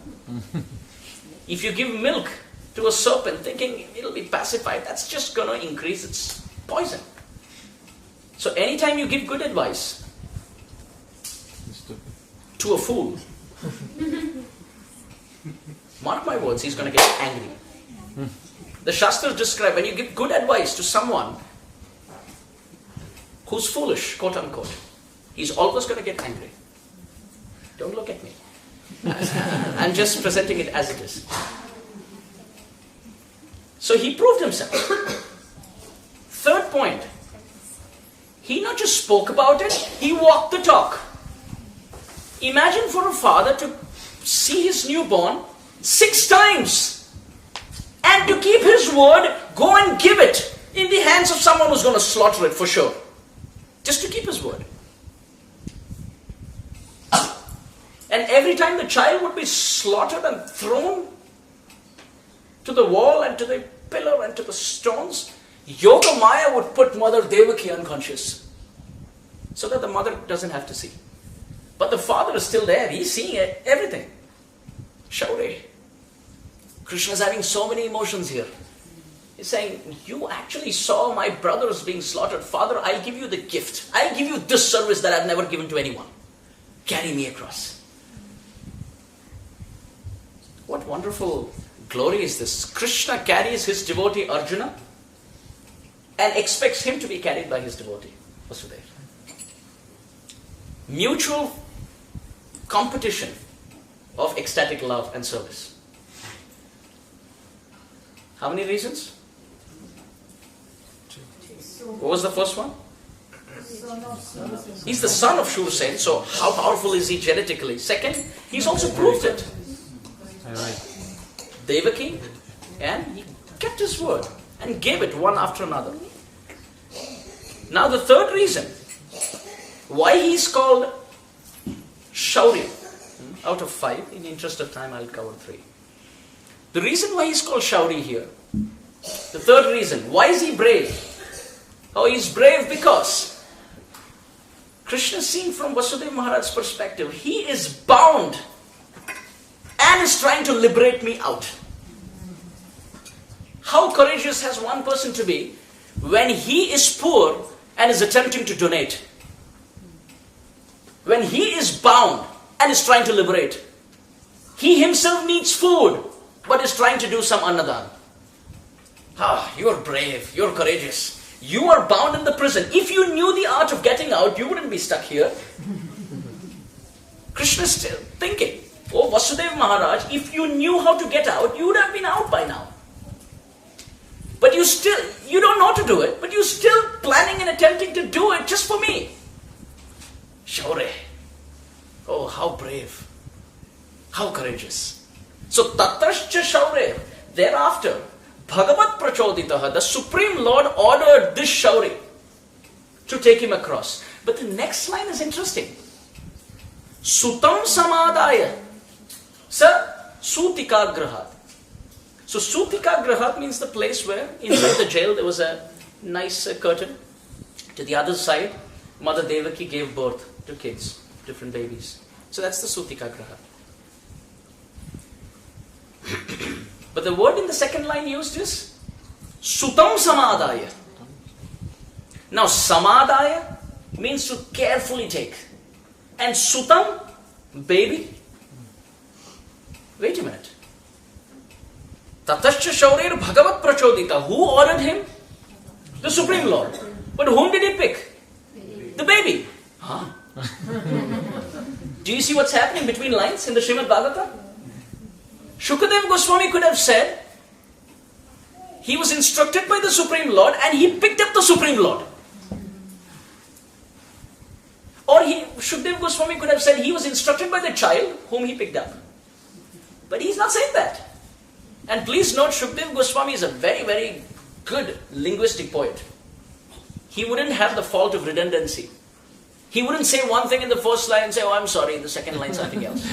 If you give milk to a serpent thinking it'll be pacified, that's just going to increase its poison. So anytime you give good advice to a fool, mark my words, he's going to get angry. The Shastras describe when you give good advice to someone who's foolish, quote unquote, he's always going to get angry. Don't look at me. I'm just presenting it as it is. So he proved himself. Third point, he not just spoke about it, he walked the talk. Imagine for a father to see his newborn 6 times and to keep his word, go and give it in the hands of someone who's going to slaughter it for sure. Just to keep his word. And every time the child would be slaughtered and thrown to the wall and to the pillar and to the stones, Yoga Maya would put Mother Devaki unconscious, so that the mother doesn't have to see. But the father is still there, he's seeing everything. Shaure. Krishna is having so many emotions here. He's saying, you actually saw my brothers being slaughtered. Father, I'll give you the gift. I'll give you this service that I've never given to anyone. Carry me across. What wonderful glory is this? Krishna carries his devotee Arjuna and expects him to be carried by his devotee Vasudeva. Mutual competition of ecstatic love and service. How many reasons? What was the first one? He's the son of Shursen, so how powerful is he genetically? Second, he's also proved it. Devaki, and he kept his word and gave it one after another. Now the third reason why he's called Shaurya, out of 5, in the interest of time I'll cover 3. The reason why he's called Shauri here, the third reason, why is he brave? Oh, he's brave because Krishna, seen from Vasudeva Maharaj's perspective, he is bound and is trying to liberate me out. How courageous has one person to be when he is poor and is attempting to donate? When he is bound and is trying to liberate. He himself needs food, but is trying to do some annadan. You are brave, you are courageous. You are bound in the prison. If you knew the art of getting out, you wouldn't be stuck here. Krishna is still thinking, oh Vasudeva Maharaj, if you knew how to get out, you would have been out by now. But you don't know to do it, but you're still planning and attempting to do it just for me. Shaure. Oh, how brave. How courageous. So, tatascha shaure. Thereafter, Bhagavat prachoditaha, the Supreme Lord ordered this shauri to take him across. But the next line is interesting. Sutam samadaya. Sir, sutika grahat. So, sutika grahat means the place where inside the jail there was a nice curtain. To the other side, Mother Devaki gave birth to kids, different babies. So that's the Sutika Graha. But the word in the second line used is Sutam Samadaya. Now Samadaya means to carefully take. And Sutam, baby. Wait a minute. Tatascha Shaurir Bhagavat Prachodita. Who ordered him? The Supreme Lord. But whom did he pick? The baby. Do you see what's happening between lines in the Srimad Bhagavatam? Shukadeva Goswami could have said, he was instructed by the Supreme Lord and he picked up the Supreme Lord. Or Shukadeva Goswami could have said he was instructed by the child whom he picked up. But he's not saying that. And please note, Shukadeva Goswami is a very, very good linguistic poet. He wouldn't have the fault of redundancy. He wouldn't say one thing in the first line and say, oh, I'm sorry, in the second line something else.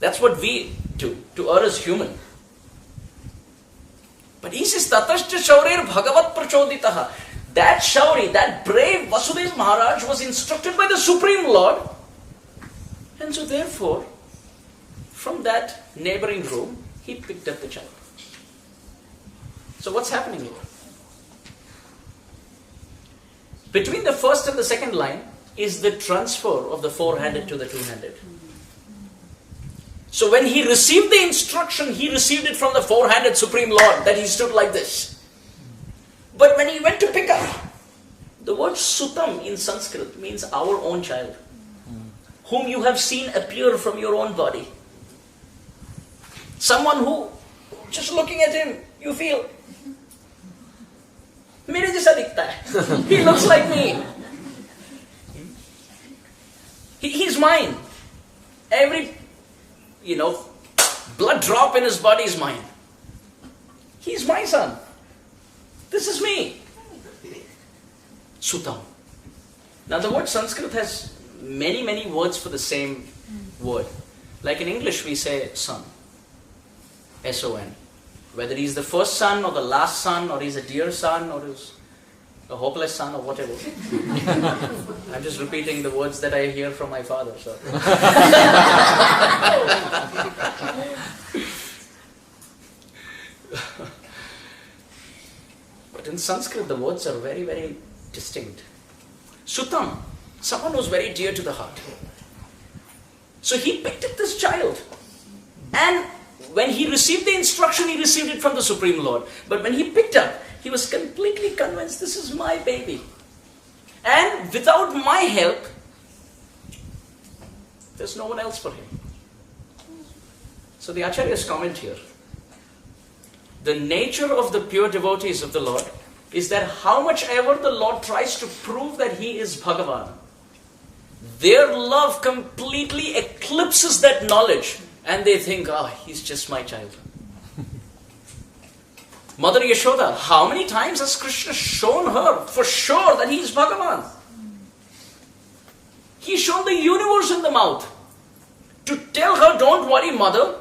That's what we do, to err as human. But he says, Tatascha Shaurir Bhagavat Prachoditaha. That Shauri, that brave Vasudeva Maharaj was instructed by the Supreme Lord. And so therefore, from that neighboring room, he picked up the child. So what's happening here? Between the first and the second line is the transfer of the four-handed to the two-handed. So when he received the instruction, he received it from the four-handed Supreme Lord, that he stood like this. But when he went to pick up, the word Sutam in Sanskrit means our own child, whom you have seen appear from your own body. Someone who, just looking at him, you feel, mere jaisa dikhta hai. He looks like me. He's mine. Every, blood drop in his body is mine. He's my son. This is me. Sutam. Now the word Sanskrit has many, many words for the same word. Like in English we say son. S-O-N. Whether he's the first son or the last son or he's a dear son or he's a hopeless son or whatever. I'm just repeating the words that I hear from my father. So. But in Sanskrit the words are very, very distinct. Sutam, someone who's very dear to the heart. So he picked up this child. And when he received the instruction, he received it from the Supreme Lord. But when he picked up, he was completely convinced, this is my baby. And without my help, there's no one else for him. So the Acharya's comment here. The nature of the pure devotees of the Lord is that how much ever the Lord tries to prove that He is Bhagavan, their love completely eclipses that knowledge. And they think, he's just my child. Mother Yashoda, how many times has Krishna shown her for sure that he is Bhagavan? He's shown the universe in the mouth. To tell her, don't worry mother,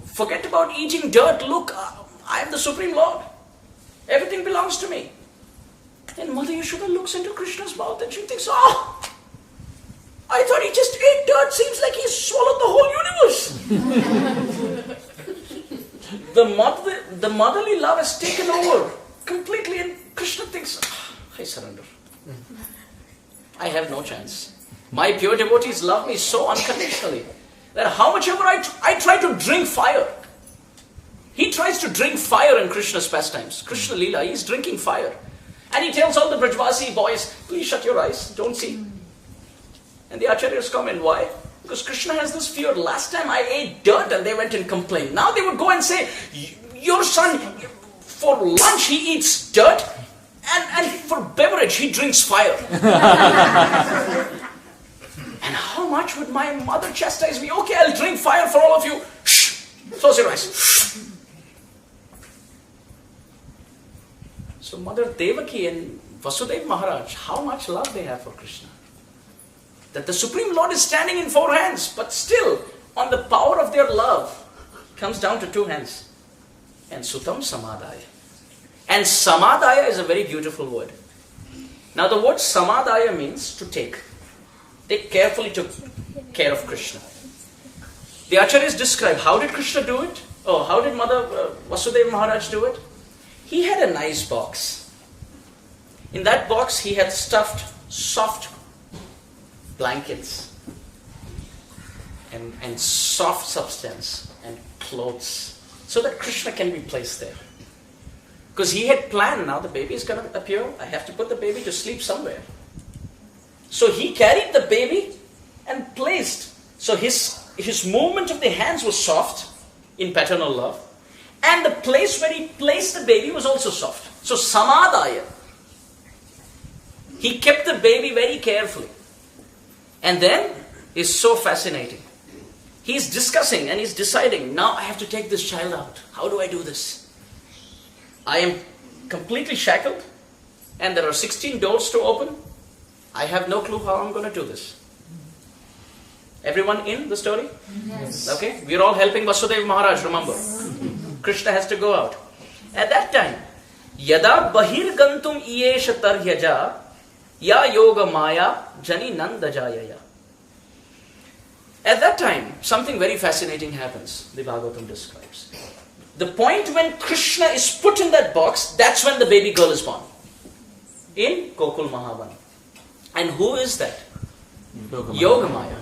forget about eating dirt, look, I am the Supreme Lord. Everything belongs to me. And Mother Yashoda looks into Krishna's mouth and she thinks, I thought he just ate dirt. Seems like he swallowed the whole universe. The motherly love has taken over completely and Krishna thinks, I surrender. I have no chance. My pure devotees love me so unconditionally that how much ever I try to drink fire. He tries to drink fire in Krishna's pastimes. Krishna lila, he's drinking fire. And he tells all the Brajvasi boys, please shut your eyes, don't see. And the Acharyas comment, why? Because Krishna has this fear. Last time I ate dirt and they went and complained. Now they would go and say, your son, for lunch he eats dirt and for beverage he drinks fire. And how much would my mother chastise me? Okay, I'll drink fire for all of you. Shh, close your eyes. Shh. So Mother Devaki and Vasudeva Maharaj, how much love they have for Krishna. That the Supreme Lord is standing in four hands, but still, on the power of their love, comes down to two hands. And Sutam Samadaya. And Samadaya is a very beautiful word. Now the word Samadaya means to take. They carefully took care of Krishna. The Acharyas describe, how did Krishna do it? How did Mother Vasudeva Maharaj do it? He had a nice box. In that box he had stuffed soft blankets and soft substance and clothes so that Krishna can be placed there. Because he had planned, now the baby is going to appear, I have to put the baby to sleep somewhere. So he carried the baby and placed. So his his movement of the hands was soft in paternal love, and the place where he placed the baby was also soft. So samadaya. He kept the baby very carefully. And then it's so fascinating. He's discussing and he's deciding, now I have to take this child out. How do I do this? I am completely shackled and there are 16 doors to open. I have no clue how I'm going to do this. Everyone in the story? Yes. Okay, we're all helping Vasudeva Maharaj, remember. Krishna has to go out. At that time, Yada Bahir Gantum Iyesha Tarhyaja Ya Yoga Maya Jani Nandajayaya. At that time, something very fascinating happens, the Bhagavatam describes. The point when Krishna is put in that box, that's when the baby girl is born. In Gokul Mahavan. And who is that? Yogamaya.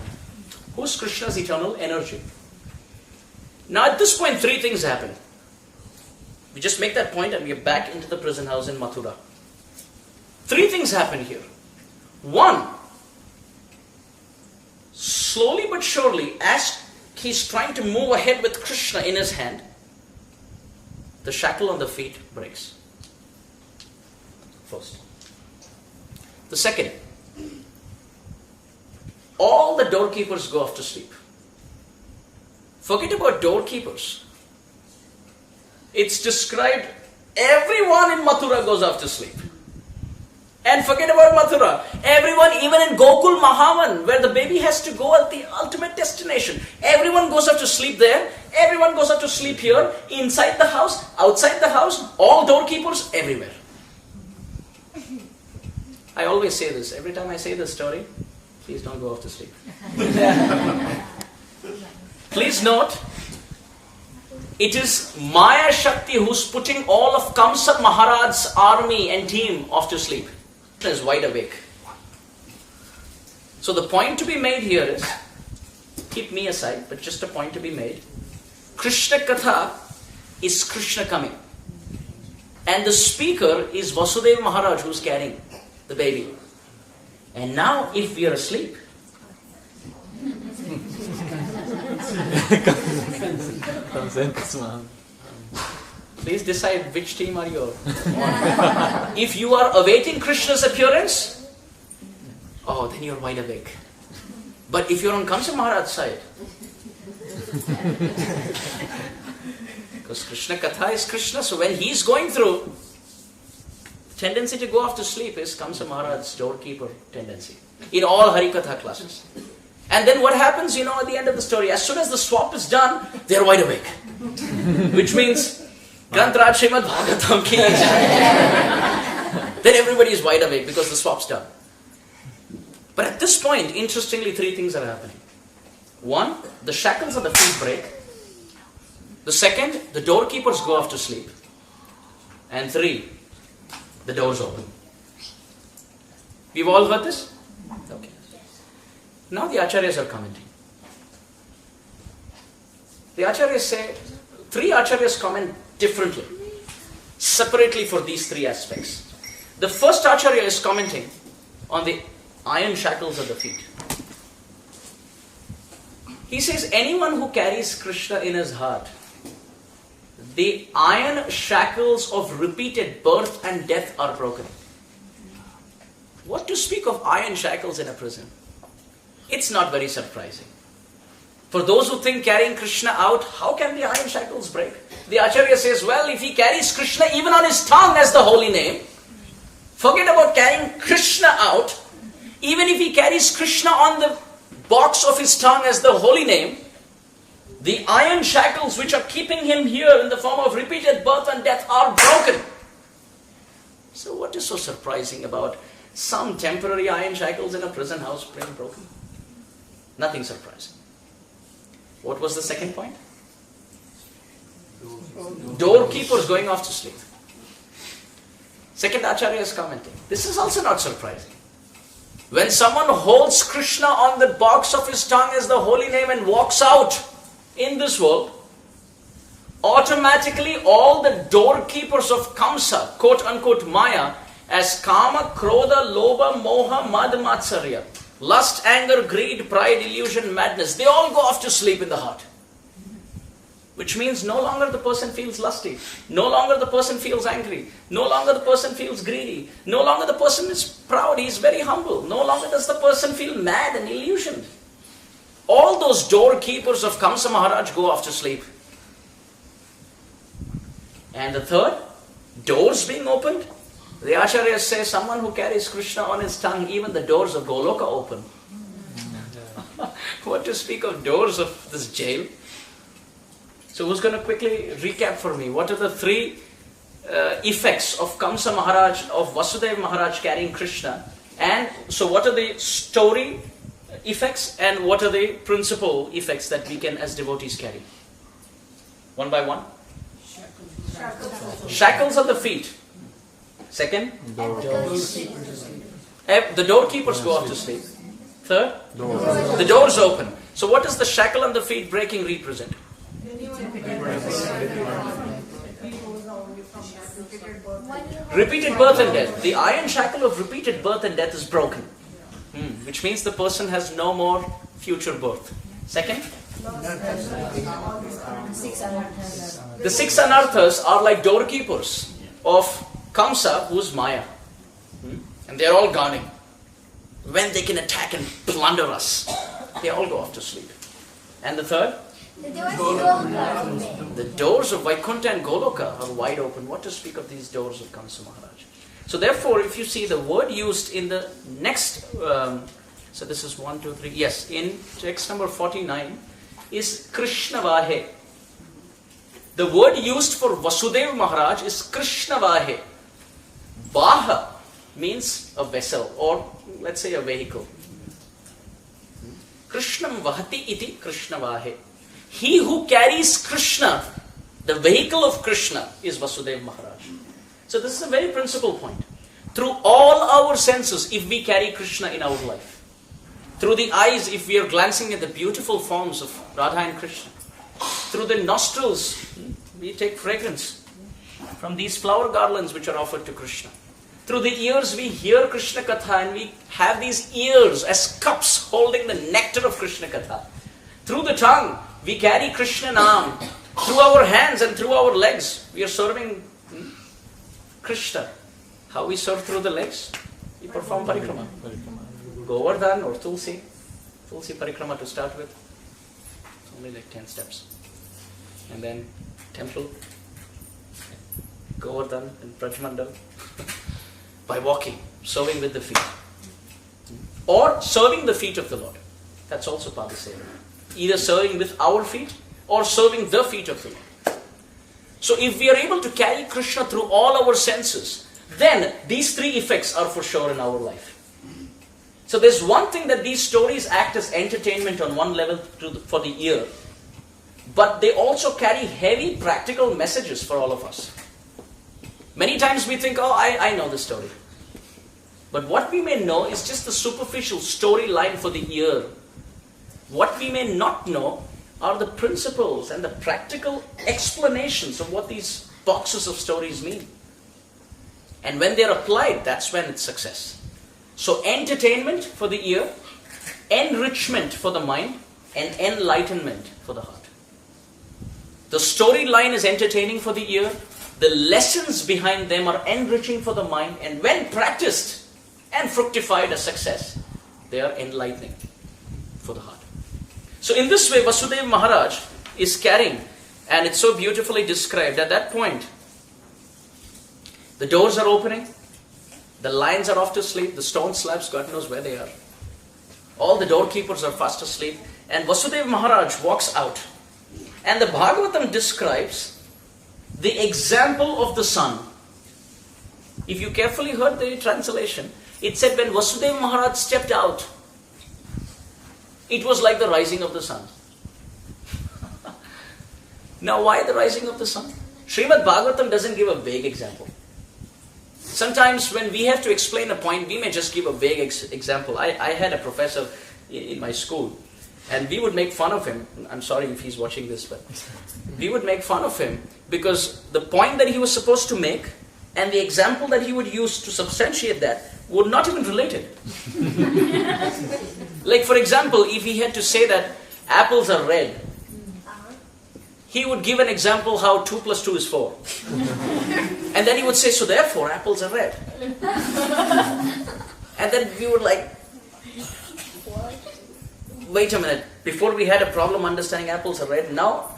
Who's Krishna's eternal energy? Now at this point, three things happen. We just make that point and we are back into the prison house in Mathura. Three things happen here. One, slowly but surely, as he's trying to move ahead with Krishna in his hand, the shackle on the feet breaks. First. The second, all the doorkeepers go off to sleep. Forget about doorkeepers. It's described, everyone in Mathura goes off to sleep. And forget about Mathura. Everyone, even in Gokul Mahavan, where the baby has to go at the ultimate destination, everyone goes off to sleep there. Everyone goes off to sleep here, inside the house, outside the house, all doorkeepers, everywhere. I always say this. Every time I say this story, please don't go off to sleep. Please note, it is Maya Shakti who's putting all of Kamsa Maharaj's army and team off to sleep. Is wide awake. So the point to be made here is, keep me aside, but just a point to be made. Krishna Katha is Krishna coming. And the speaker is Vasudeva Maharaj who's carrying the baby. And now if we are asleep, please decide which team are you on. If you are awaiting Krishna's appearance, oh, then you're wide awake. But if you're on Kamsa Maharaj's side, because Krishna Katha is Krishna, so when he's going through, tendency to go off to sleep is Kamsa Maharaj's doorkeeper tendency. In all Harikatha classes. And then what happens, at the end of the story, as soon as the swap is done, they're wide awake. Which means, Granth Raj Srimad Bhagavatam ki then everybody is wide awake because the swap's done. But at this point, interestingly, three things are happening. One, the shackles on the feet break. The second, the doorkeepers go off to sleep. And three, the doors open. We've all heard this? Okay. Now the acharyas are commenting. The acharyas say, three acharyas comment differently, separately for these three aspects. The first acharya is commenting on the iron shackles of the feet. He says, anyone who carries Krishna in his heart, the iron shackles of repeated birth and death are broken. What to speak of iron shackles in a prison? It's not very surprising. For those who think carrying Krishna out, how can the iron shackles break? The Acharya says, well, if he carries Krishna even on his tongue as the holy name, forget about carrying Krishna out, even if he carries Krishna on the box of his tongue as the holy name, the iron shackles which are keeping him here in the form of repeated birth and death are broken. So what is so surprising about some temporary iron shackles in a prison house being broken? Nothing surprising. What was the second point? Doorkeepers going off to sleep. Second Acharya is commenting. This is also not surprising. When someone holds Krishna on the box of his tongue as the holy name and walks out in this world, automatically all the doorkeepers of Kamsa, quote unquote Maya, as Kama, Krodha, Lobha, Moha, Mad, Matsarya, Lust, anger, greed, pride, illusion, madness, they all go off to sleep in the heart. Which means no longer the person feels lusty. No longer the person feels angry. No longer the person feels greedy. No longer the person is proud. He is very humble. No longer does the person feel mad and illusioned. All those doorkeepers of Kamsa Maharaj go off to sleep. And the third, doors being opened. The Acharyas say someone who carries Krishna on his tongue, even the doors of Goloka open. What to speak of doors of this jail? So who's going to quickly recap for me? What are the three effects of Kamsa Maharaj, of Vasudeva Maharaj carrying Krishna? And so what are the story effects and what are the principal effects that we can as devotees carry? One by one. Shackles on the feet. Second, the doorkeepers go off to sleep. Third, the doors open. So what does the shackle on the feet breaking represent? Repeated birth and death. The iron shackle of repeated birth and death is broken. Which means the person has no more future birth. Second, the six anarthas are like doorkeepers of Kamsa, who's Maya. And they're all guarding. When they can attack and plunder us, they all go off to sleep. And the third? The doors of Vaikuntha and Goloka are wide open. What to speak of these doors of Kamsa Maharaj? So therefore, if you see the word used in the next, so this is 1, 2, 3, yes, in text number 49 is Krishna Vahe. The word used for Vasudeva Maharaj is Krishna Vahe. Vaha means a vessel or let's say a vehicle. Krishnam Vahati iti Krishna Vahe. He who carries Krishna, the vehicle of Krishna, is Vasudeva Maharaj. So this is a very principal point. Through all our senses, if we carry Krishna in our life, through the eyes, if we are glancing at the beautiful forms of Radha and Krishna, through the nostrils, we take fragrance from these flower garlands which are offered to Krishna. Through the ears, we hear Krishna Katha and we have these ears as cups holding the nectar of Krishna Katha. Through the tongue, we carry Krishna Naam. Through our hands and through our legs, we are serving Krishna. How we serve through the legs? We perform parikrama. Govardhan or Tulsi. Tulsi parikrama to start with. It's only like 10 steps. And then temple, Govardhan and Prajmandal. By walking, serving with the feet. Or serving the feet of the Lord. That's also Padaseva. Either serving with our feet or serving the feet of the Lord. So if we are able to carry Krishna through all our senses, then these three effects are for sure in our life. So there's one thing that these stories act as entertainment on one level for the ear, but they also carry heavy practical messages for all of us. Many times we think, oh, I know the story. But what we may know is just the superficial storyline for the ear. What we may not know are the principles and the practical explanations of what these boxes of stories mean. And when they're applied, that's when it's success. So entertainment for the ear, enrichment for the mind, and enlightenment for the heart. The storyline is entertaining for the ear, the lessons behind them are enriching for the mind, and when practiced and fructified as success, they are enlightening for the heart. So in this way, Vasudeva Maharaj is carrying, and it's so beautifully described. At that point, the doors are opening, the lions are off to sleep, the stone slabs, God knows where they are. All the doorkeepers are fast asleep, and Vasudeva Maharaj walks out. And the Bhagavatam describes the example of the sun. If you carefully heard the translation, it said when Vasudeva Maharaj stepped out, it was like the rising of the sun. Now why the rising of the sun? Srimad Bhagavatam doesn't give a vague example. Sometimes when we have to explain a point, we may just give a vague example. I had a professor in my school, and we would make fun of him. I'm sorry if he's watching this, but we would make fun of him because the point that he was supposed to make and the example that he would use to substantiate that were not even related. Like for example, if he had to say that apples are red, he would give an example how 2 plus 2 is 4. And then he would say, so therefore apples are red. And then we were like, wait a minute, before we had a problem understanding apples are red, now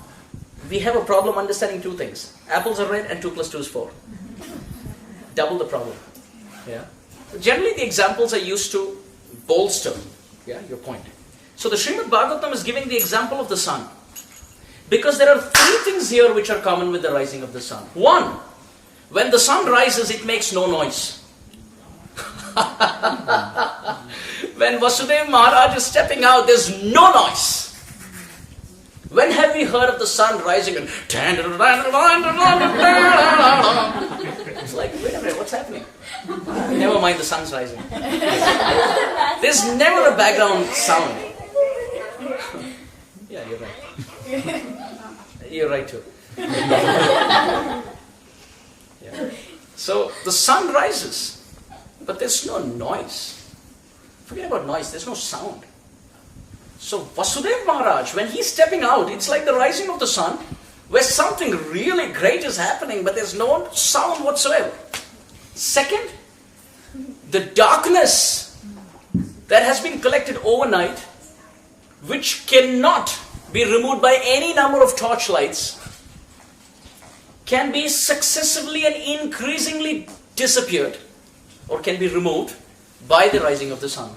we have a problem understanding 2 things. Apples are red and 2 plus 2 is 4. Double the problem. Yeah. Generally the examples are used to bolster your point. So the Srimad Bhagavatam is giving the example of the sun. Because there are 3 things here which are common with the rising of the sun. 1, when the sun rises, it makes no noise. When Vasudeva Maharaj is stepping out, there's no noise. When have we heard of the sun rising and it's like, wait a minute, what's happening? Never mind, the sun's rising. There's never a background sound. Yeah, you're right. You're right too. Yeah. So the sun rises, but there's no noise. Forget about noise, there's no sound. So Vasudeva Maharaj, when he's stepping out, it's like the rising of the sun, where something really great is happening, but there's no sound whatsoever. Second, the darkness that has been collected overnight, which cannot be removed by any number of torchlights, can be successively and increasingly disappeared or can be removed by the rising of the sun.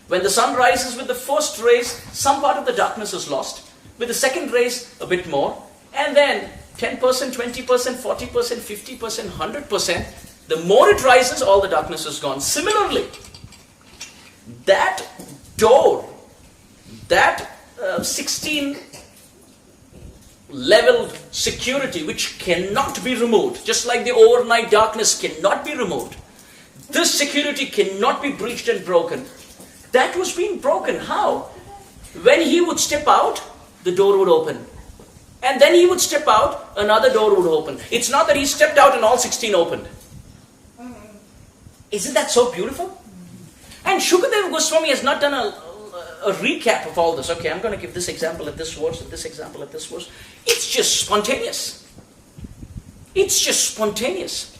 When the sun rises with the first rays, some part of the darkness is lost. With the second rays, a bit more. And then 10%, 20%, 40%, 50%, 100%. The more it rises, all the darkness is gone. Similarly, that door, that 16 leveled security which cannot be removed, just like the overnight darkness cannot be removed, this security cannot be breached and broken. That was being broken. How? When he would step out, the door would open. And then he would step out, another door would open. It's not that he stepped out and all 16 opened. Isn't that so beautiful? And Shukadeva Goswami has not done a recap of all this. Okay, I'm going to give this example at this verse, and this example at this verse. It's just spontaneous. It's just spontaneous.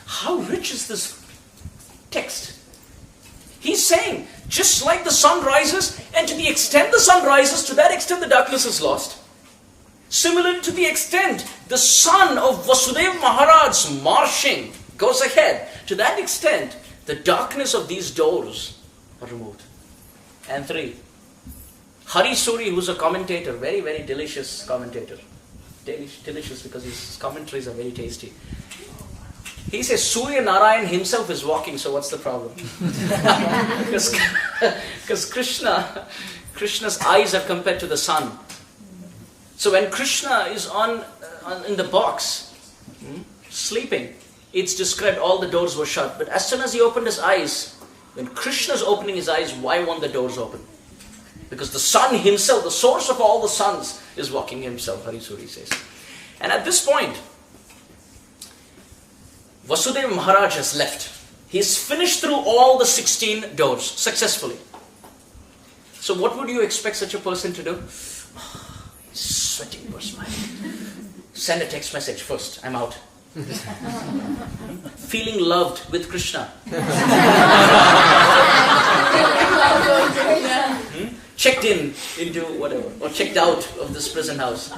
How rich is this text? He's saying, just like the sun rises, and to the extent the sun rises, to that extent the darkness is lost. Similarly, to the extent the son of Vasudeva Maharaj's marching goes ahead, to that extent the darkness of these doors are removed. And 3, Hari Suri, who's a commentator, very, very delicious commentator. Delicious because his commentaries are very tasty. He says Surya Narayan himself is walking, so what's the problem? Because Krishna's eyes are compared to the sun. So when Krishna is in the box, sleeping, it's described all the doors were shut. But as soon as he opened his eyes, when Krishna is opening his eyes, why won't the doors open? Because the sun himself, the source of all the suns, is walking himself, Hari Suri says. And at this point, Vasudeva Maharaj has left. He's finished through all the 16 doors successfully. So what would you expect such a person to do? He's sweating, burst my send a text message first, I'm out. Feeling loved with Krishna. Checked into whatever, or checked out of this prison house.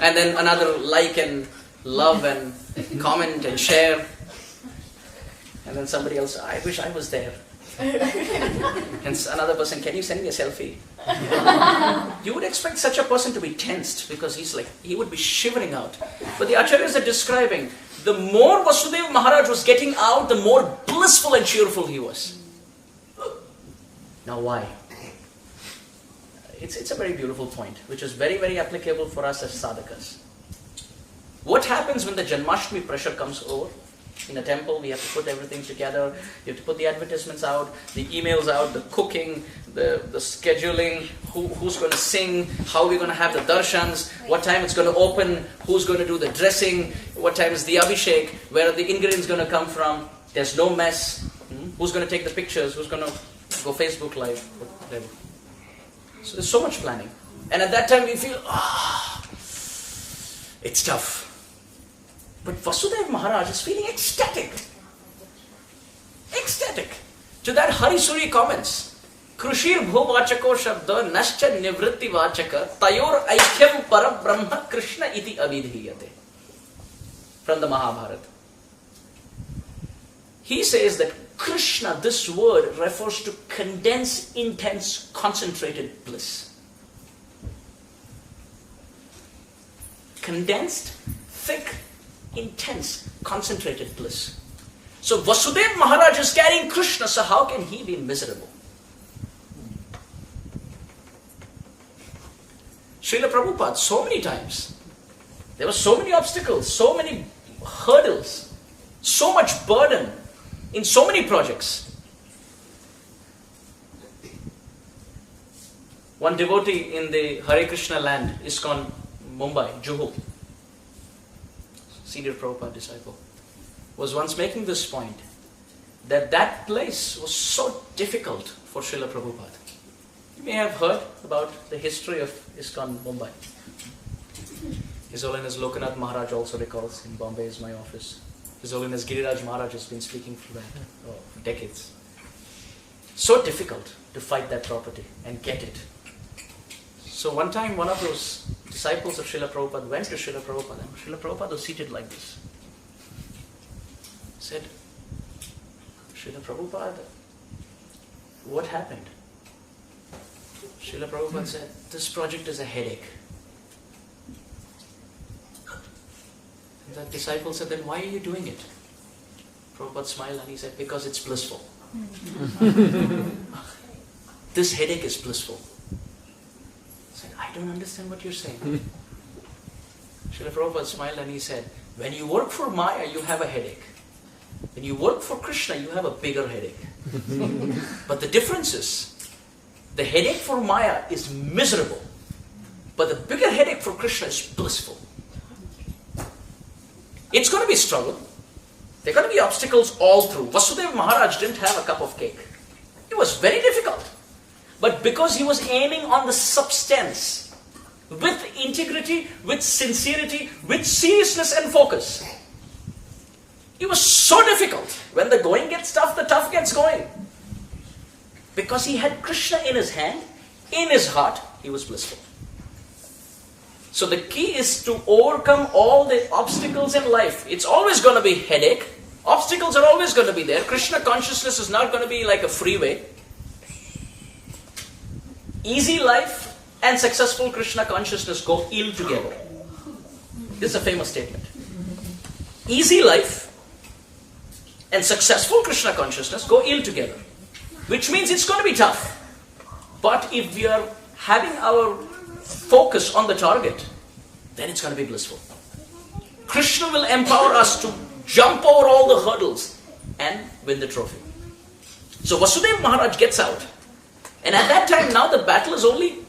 And then another like and love and comment and share. And then somebody else, I wish I was there. And another person, can you send me a selfie? You would expect such a person to be tensed because he would be shivering out. But the Acharyas are describing, the more Vasudeva Maharaj was getting out, the more blissful and cheerful he was. Now why? It's a very beautiful point, which is very, very applicable for us as sadhakas. What happens when the Janmastami pressure comes over? In a temple, we have to put everything together. You have to put the advertisements out, the emails out, the cooking, the scheduling, who's going to sing, how we're going to have the darshans, what time it's going to open, who's going to do the dressing, what time is the abhishek, where are the ingredients going to come from. There's no mess. Who's going to take the pictures, who's going to go Facebook Live, whatever. So there's so much planning. And at that time we feel, it's tough. But Vasudeva Maharaj is feeling ecstatic. Ecstatic. To that Hari Suri comments, Krushir bho vachako shabda nascha nivritti vachaka tayor aikyam para brahma krishna iti avidhiyate. From the Mahabharata. He says that Krishna, this word refers to condensed, intense, concentrated bliss. Condensed, thick, intense, concentrated bliss. So Vasudeva Maharaj is carrying Krishna, so how can he be miserable? Srila Prabhupada, so many times, there were so many obstacles, so many hurdles, so much burden in so many projects. One devotee in the Hare Krishna land, ISKCON Mumbai, Juhu, senior Prabhupada disciple, was once making this point, that that place was so difficult for Srila Prabhupada. You may have heard about the history of ISKCON Mumbai. His Holiness Lokanath Maharaj also recalls, in Bombay is my office. His Holiness Giriraj Maharaj has been speaking for that for decades. So difficult to fight that property and get it. So one time one of those disciples of Srila Prabhupada went to Srila Prabhupada, and Srila Prabhupada was seated like this. Said, Srila Prabhupada, what happened? Srila Prabhupada said, this project is a headache. And that disciple said, then why are you doing it? Prabhupada smiled and he said, because it's blissful. This headache is blissful. I said, I don't understand what you're saying. Srila Prabhupada smiled and he said, when you work for Maya, you have a headache. When you work for Krishna, you have a bigger headache. But the difference is, the headache for Maya is miserable, but the bigger headache for Krishna is blissful. It's going to be a struggle. There are going to be obstacles all through. Vasudeva Maharaj didn't have a cup of cake. It was very difficult. But because he was aiming on the substance, with integrity, with sincerity, with seriousness and focus, it was so difficult. When the going gets tough, the tough gets going. Because he had Krishna in his hand, in his heart, he was blissful. So the key is to overcome all the obstacles in life. It's always going to be headache. Obstacles are always going to be there. Krishna consciousness is not going to be like a freeway. Easy life and successful Krishna consciousness go ill together. This is a famous statement. Easy life and successful Krishna consciousness go ill together. Which means it's going to be tough. But if we are having our focus on the target, then it's going to be blissful. Krishna will empower us to jump over all the hurdles and win the trophy. So Vasudeva Maharaj gets out. And at that time, now the battle is only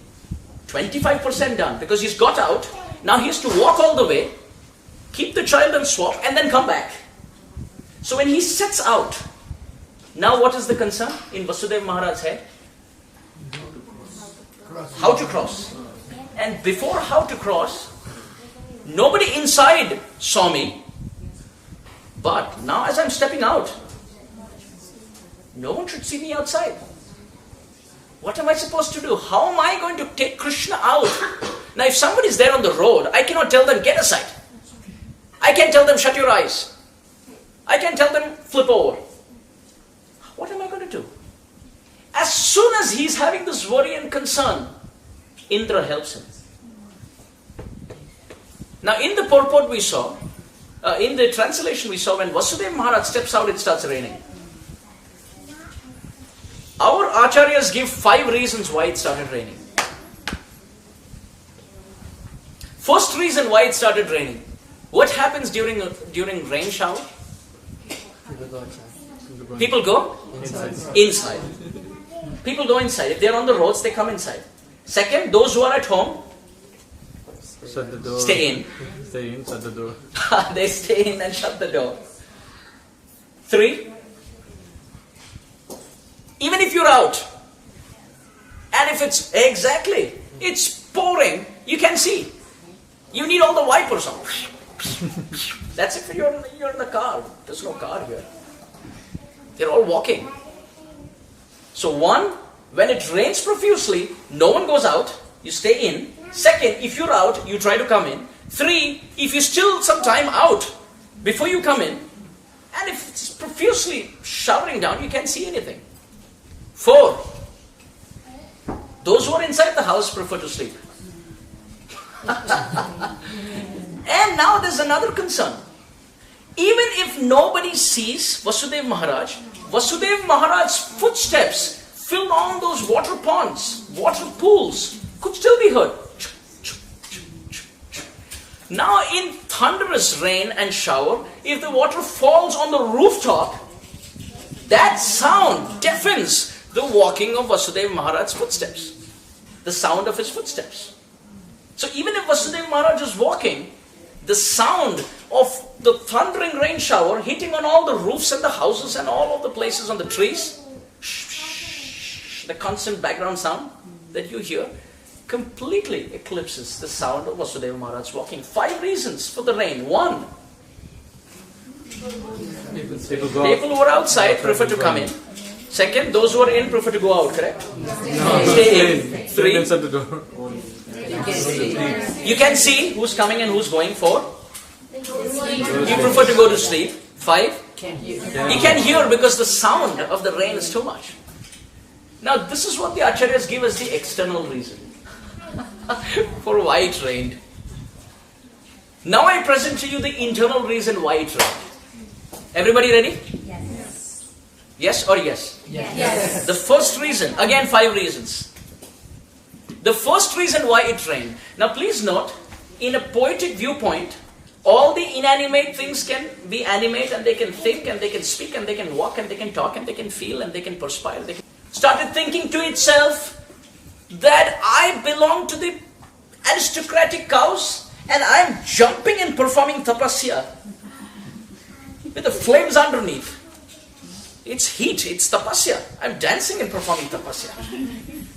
25% done. Because he's got out. Now he has to walk all the way, keep the child and swap, and then come back. So when he sets out, now what is the concern in Vasudeva Maharaj's head? How to cross. And before how to cross, nobody inside saw me. But now as I'm stepping out, no one should see me outside. What am I supposed to do? How am I going to take Krishna out? Now if somebody is there on the road, I cannot tell them, get aside. I can't tell them, shut your eyes. I can't tell them, flip over. What am I going to do? As soon as he's having this worry and concern, Indra helps him. Now in the purport we saw, in the translation we saw, when Vasudeva Maharaj steps out, it starts raining. Our acharyas give 5 reasons why it started raining. First reason why it started raining. What happens during rain shower? People go inside. People go inside. If they are on the roads, they come inside. Second, those who are at home, Shut the door. stay in. Stay in, shut the door. They stay in and shut the door. 3, even if you're out, and if it's pouring, you can see. You need all the wipers on. That's if you're in the car. There's no car here. They're all walking. So one, when it rains profusely, no one goes out, you stay in. Second, if you're out, you try to come in. Three, if you're still some time out before you come in, and if it's profusely showering down, you can't see anything. Four, those who are inside the house prefer to sleep. And now there's another concern. Even if nobody sees Vasudev Maharaj's footsteps fill on those water ponds, water pools, could still be heard. Now in thunderous rain and shower, if the water falls on the rooftop, that sound deafens the walking of Vasudev Maharaj's footsteps. The sound of his footsteps. So even if Vasudev Maharaj is walking, the sound of the thundering rain shower hitting on all the roofs and the houses and all of the places on the trees, the constant background sound that you hear, completely eclipses the sound of Vasudeva Maharaj walking. 5 reasons for the rain. 1, people who are outside prefer to come in. Second, those who are in prefer to go out, correct? No, stay in. 3, inside the door. you can see who's coming and who's going. 4, you prefer to go to sleep. 5, you can hear because the sound of the rain is too much. Now this is what the Acharyas give as the external reason for why it rained. Now I present to you the internal reason why it rained. Everybody ready? Yes. Yes or yes? Yes. The first reason, again 5 reasons. The first reason why it rained. Now please note, in a poetic viewpoint, all the inanimate things can be animate, and they can think and they can speak and they can walk and they can talk and they can feel and they can perspire. They can started thinking to itself that I belong to the aristocratic cows and I'm jumping and performing tapasya with the flames underneath. It's heat, it's tapasya. I'm dancing and performing tapasya.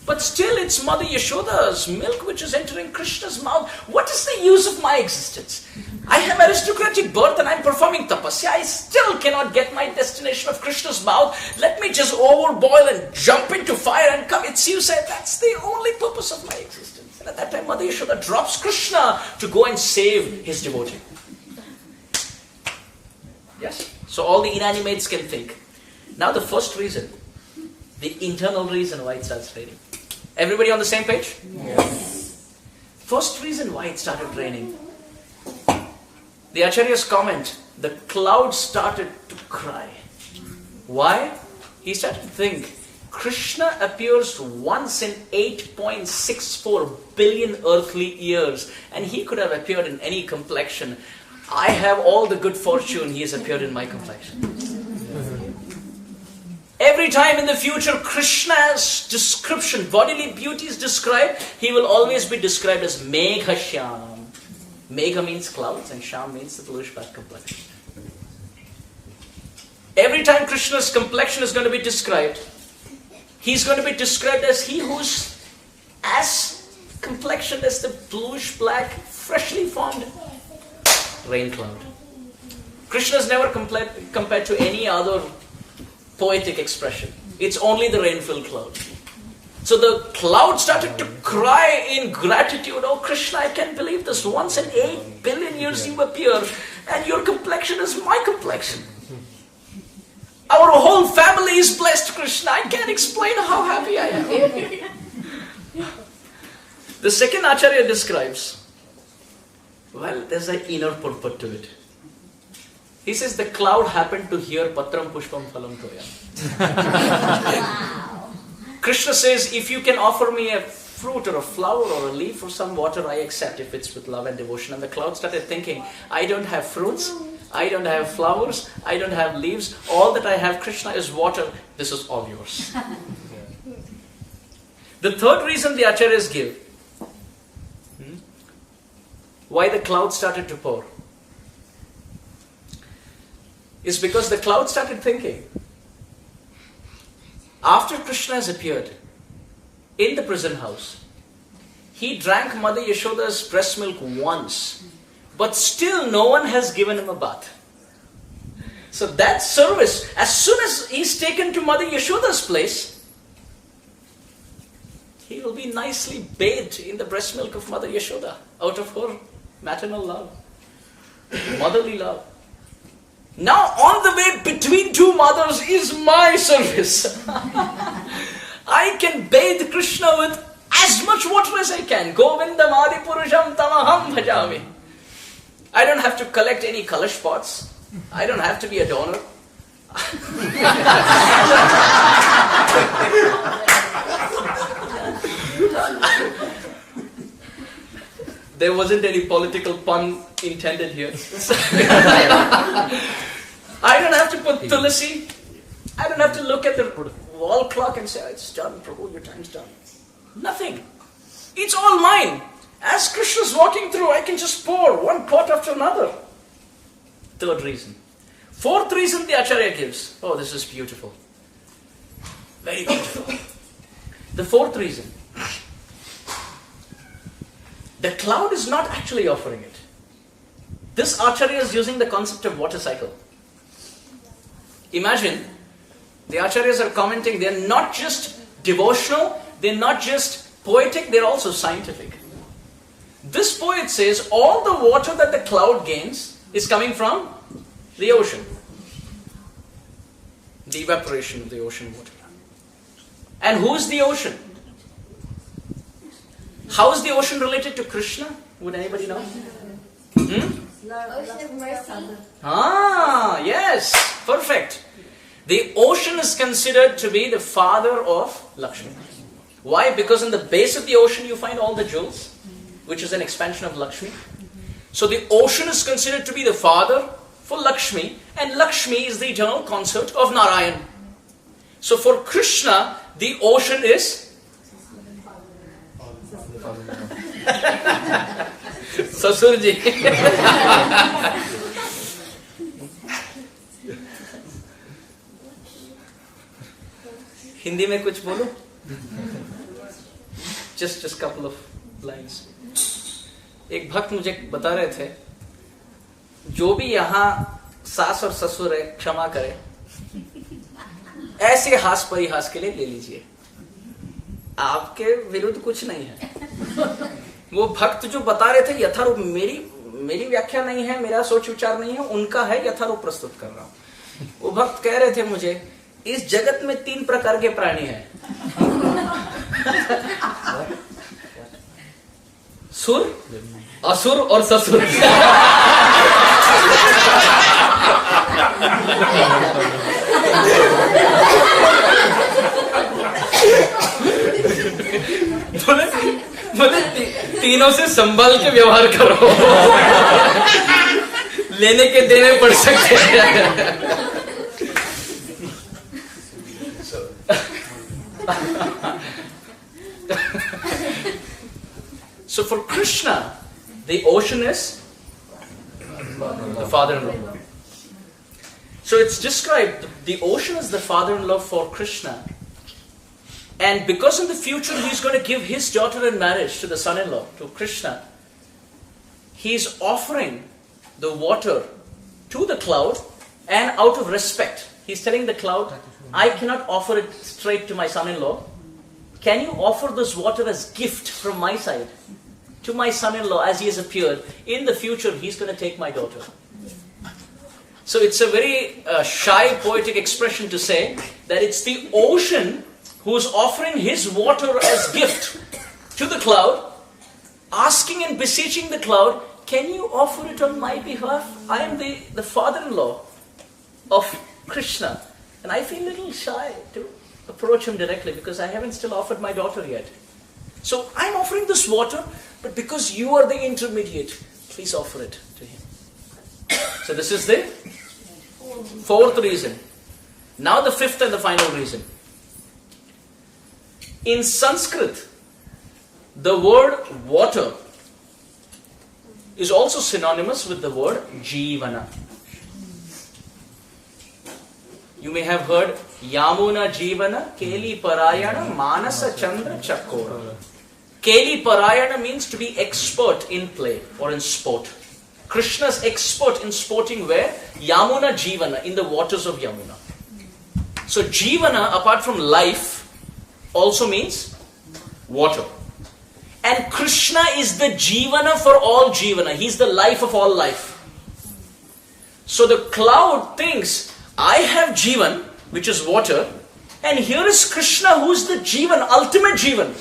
But still it's Mother Yashoda's milk which is entering Krishna's mouth. What is the use of my existence? I have aristocratic birth and I'm performing tapasya. I still cannot get my destination of Krishna's mouth. Let me just overboil and jump into fire and come. It's you said that's the only purpose of my existence. And at that time Mother Yashoda drops Krishna to go and save his devotee. Yes? So all the inanimates can think. Now the first reason, the internal reason why it starts raining. Everybody on the same page? Yes. First reason why it started raining. The Acharyas comment, the clouds started to cry. Why? He started to think, Krishna appears once in 8.64 billion earthly years, and he could have appeared in any complexion. I have all the good fortune, he has appeared in my complexion. Every time in the future Krishna's description, bodily beauty is described, he will always be described as Megha Shyam. Megha means clouds and Shyam means the bluish black complexion. Every time Krishna's complexion is going to be described, he's going to be described as he who's as complexioned as the bluish black, freshly formed rain cloud. Krishna is never compared to any other poetic expression. It's only the rain-filled cloud. So the cloud started to cry in gratitude. Oh Krishna, I can't believe this. Once in 8 billion years you appear and your complexion is my complexion. Our whole family is blessed, Krishna. I can't explain how happy I am. The second Acharya describes, well, there's an inner purport to it. He says the cloud happened to hear Patram Pushpam Phalam Toya. Wow. Krishna says, if you can offer me a fruit or a flower or a leaf or some water, I accept if it's with love and devotion. And the cloud started thinking, I don't have fruits, I don't have flowers, I don't have leaves. All that I have, Krishna, is water. This is all yours. The third reason the Acharyas give why the cloud started to pour is because the cloud started thinking, after Krishna has appeared, in the prison house. He drank Mother Yashoda's breast milk once, but still no one has given him a bath. So that service, as soon as he's taken to Mother Yashoda's place, he will be nicely bathed in the breast milk of Mother Yashoda out of her maternal love, motherly love. Now on the way between two mothers is my service. I can bathe Krishna with as much water as I can. Govindam Adi Purusham Tamaham Bhajami. I don't have to collect any kalash pots. I don't have to be a donor. There wasn't any political pun intended here. I don't have to put tulasi. I don't have to look at the wall clock and say, it's done, Prabhu, your time's done. Nothing. It's all mine. As Krishna's walking through, I can just pour one pot after another. Third reason. Fourth reason the Acharya gives. Oh, this is beautiful. Very beautiful. The fourth reason. The cloud is not actually offering it. This Acharya is using the concept of water cycle. Imagine, the Acharyas are commenting, they're not just devotional, they're not just poetic, they're also scientific. This poet says all the water that the cloud gains is coming from the ocean. The evaporation of the ocean water. And who is the ocean? How is the ocean related to Krishna? Would anybody know? Ocean of mercy. Ah, yes, perfect. The ocean is considered to be the father of Lakshmi. Why? Because in the base of the ocean you find all the jewels, which is an expansion of Lakshmi. So the ocean is considered to be the father for Lakshmi, and Lakshmi is the eternal consort of Narayan. So for Krishna, the ocean is Sasurji. Hindi में कुछ बोलो? Just couple of lines. एक भक्त मुझे बता रहे थे, जो भी यहाँ सास और ससुर है क्षमा करे, ऐसे हास परिहास के लिए ले लीजिए, आपके विरुद्ध कुछ नहीं है. वो भक्त जो बता रहे थे यथारूप, मेरी व्याख्या नहीं है, मेरा सोच विचार नहीं है, उनका है, यथारूप प्रस्तुत कर रहा हूं. वो भक्त कह रहे थे मुझे, इस जगत में 3 प्रकार के प्राणी हैं, सुर, असुर और ससुर. बोले तीनों से संभाल के व्यवहार करो, लेने के देने पड़ सकते हैं. So for Krishna, the ocean is the father-in-law. So it's described, the ocean is the father-in-law for Krishna. And because in the future he's going to give his daughter in marriage to the son-in-law, to Krishna, he's offering the water to the cloud, and out of respect, he's telling the cloud, I cannot offer it straight to my son-in-law. Can you offer this water as gift from my side to my son-in-law as he has appeared? In the future, he's going to take my daughter. So it's a very shy, poetic expression to say that it's the ocean who's offering his water as gift to the cloud, asking and beseeching the cloud, can you offer it on my behalf? I am the father-in-law of Krishna. And I feel a little shy to approach him directly because I haven't still offered my daughter yet. So I'm offering this water, but because you are the intermediate, please offer it to him. So this is the fourth reason. Now the fifth and the final reason. In Sanskrit, the word water is also synonymous with the word jivana. You may have heard Yamuna Jivana Keli Parayana Manasa Chandra Chakora. Keli Parayana means to be expert in play or in sport. Krishna's expert in sporting where? Yamuna Jivana, in the waters of Yamuna. So Jivana, apart from life, also means water. And Krishna is the Jivana for all Jivana. He's the life of all life. So the cloud thinks, I have Jivan, which is water, and here is Krishna, who's the Jivan, ultimate Jivan,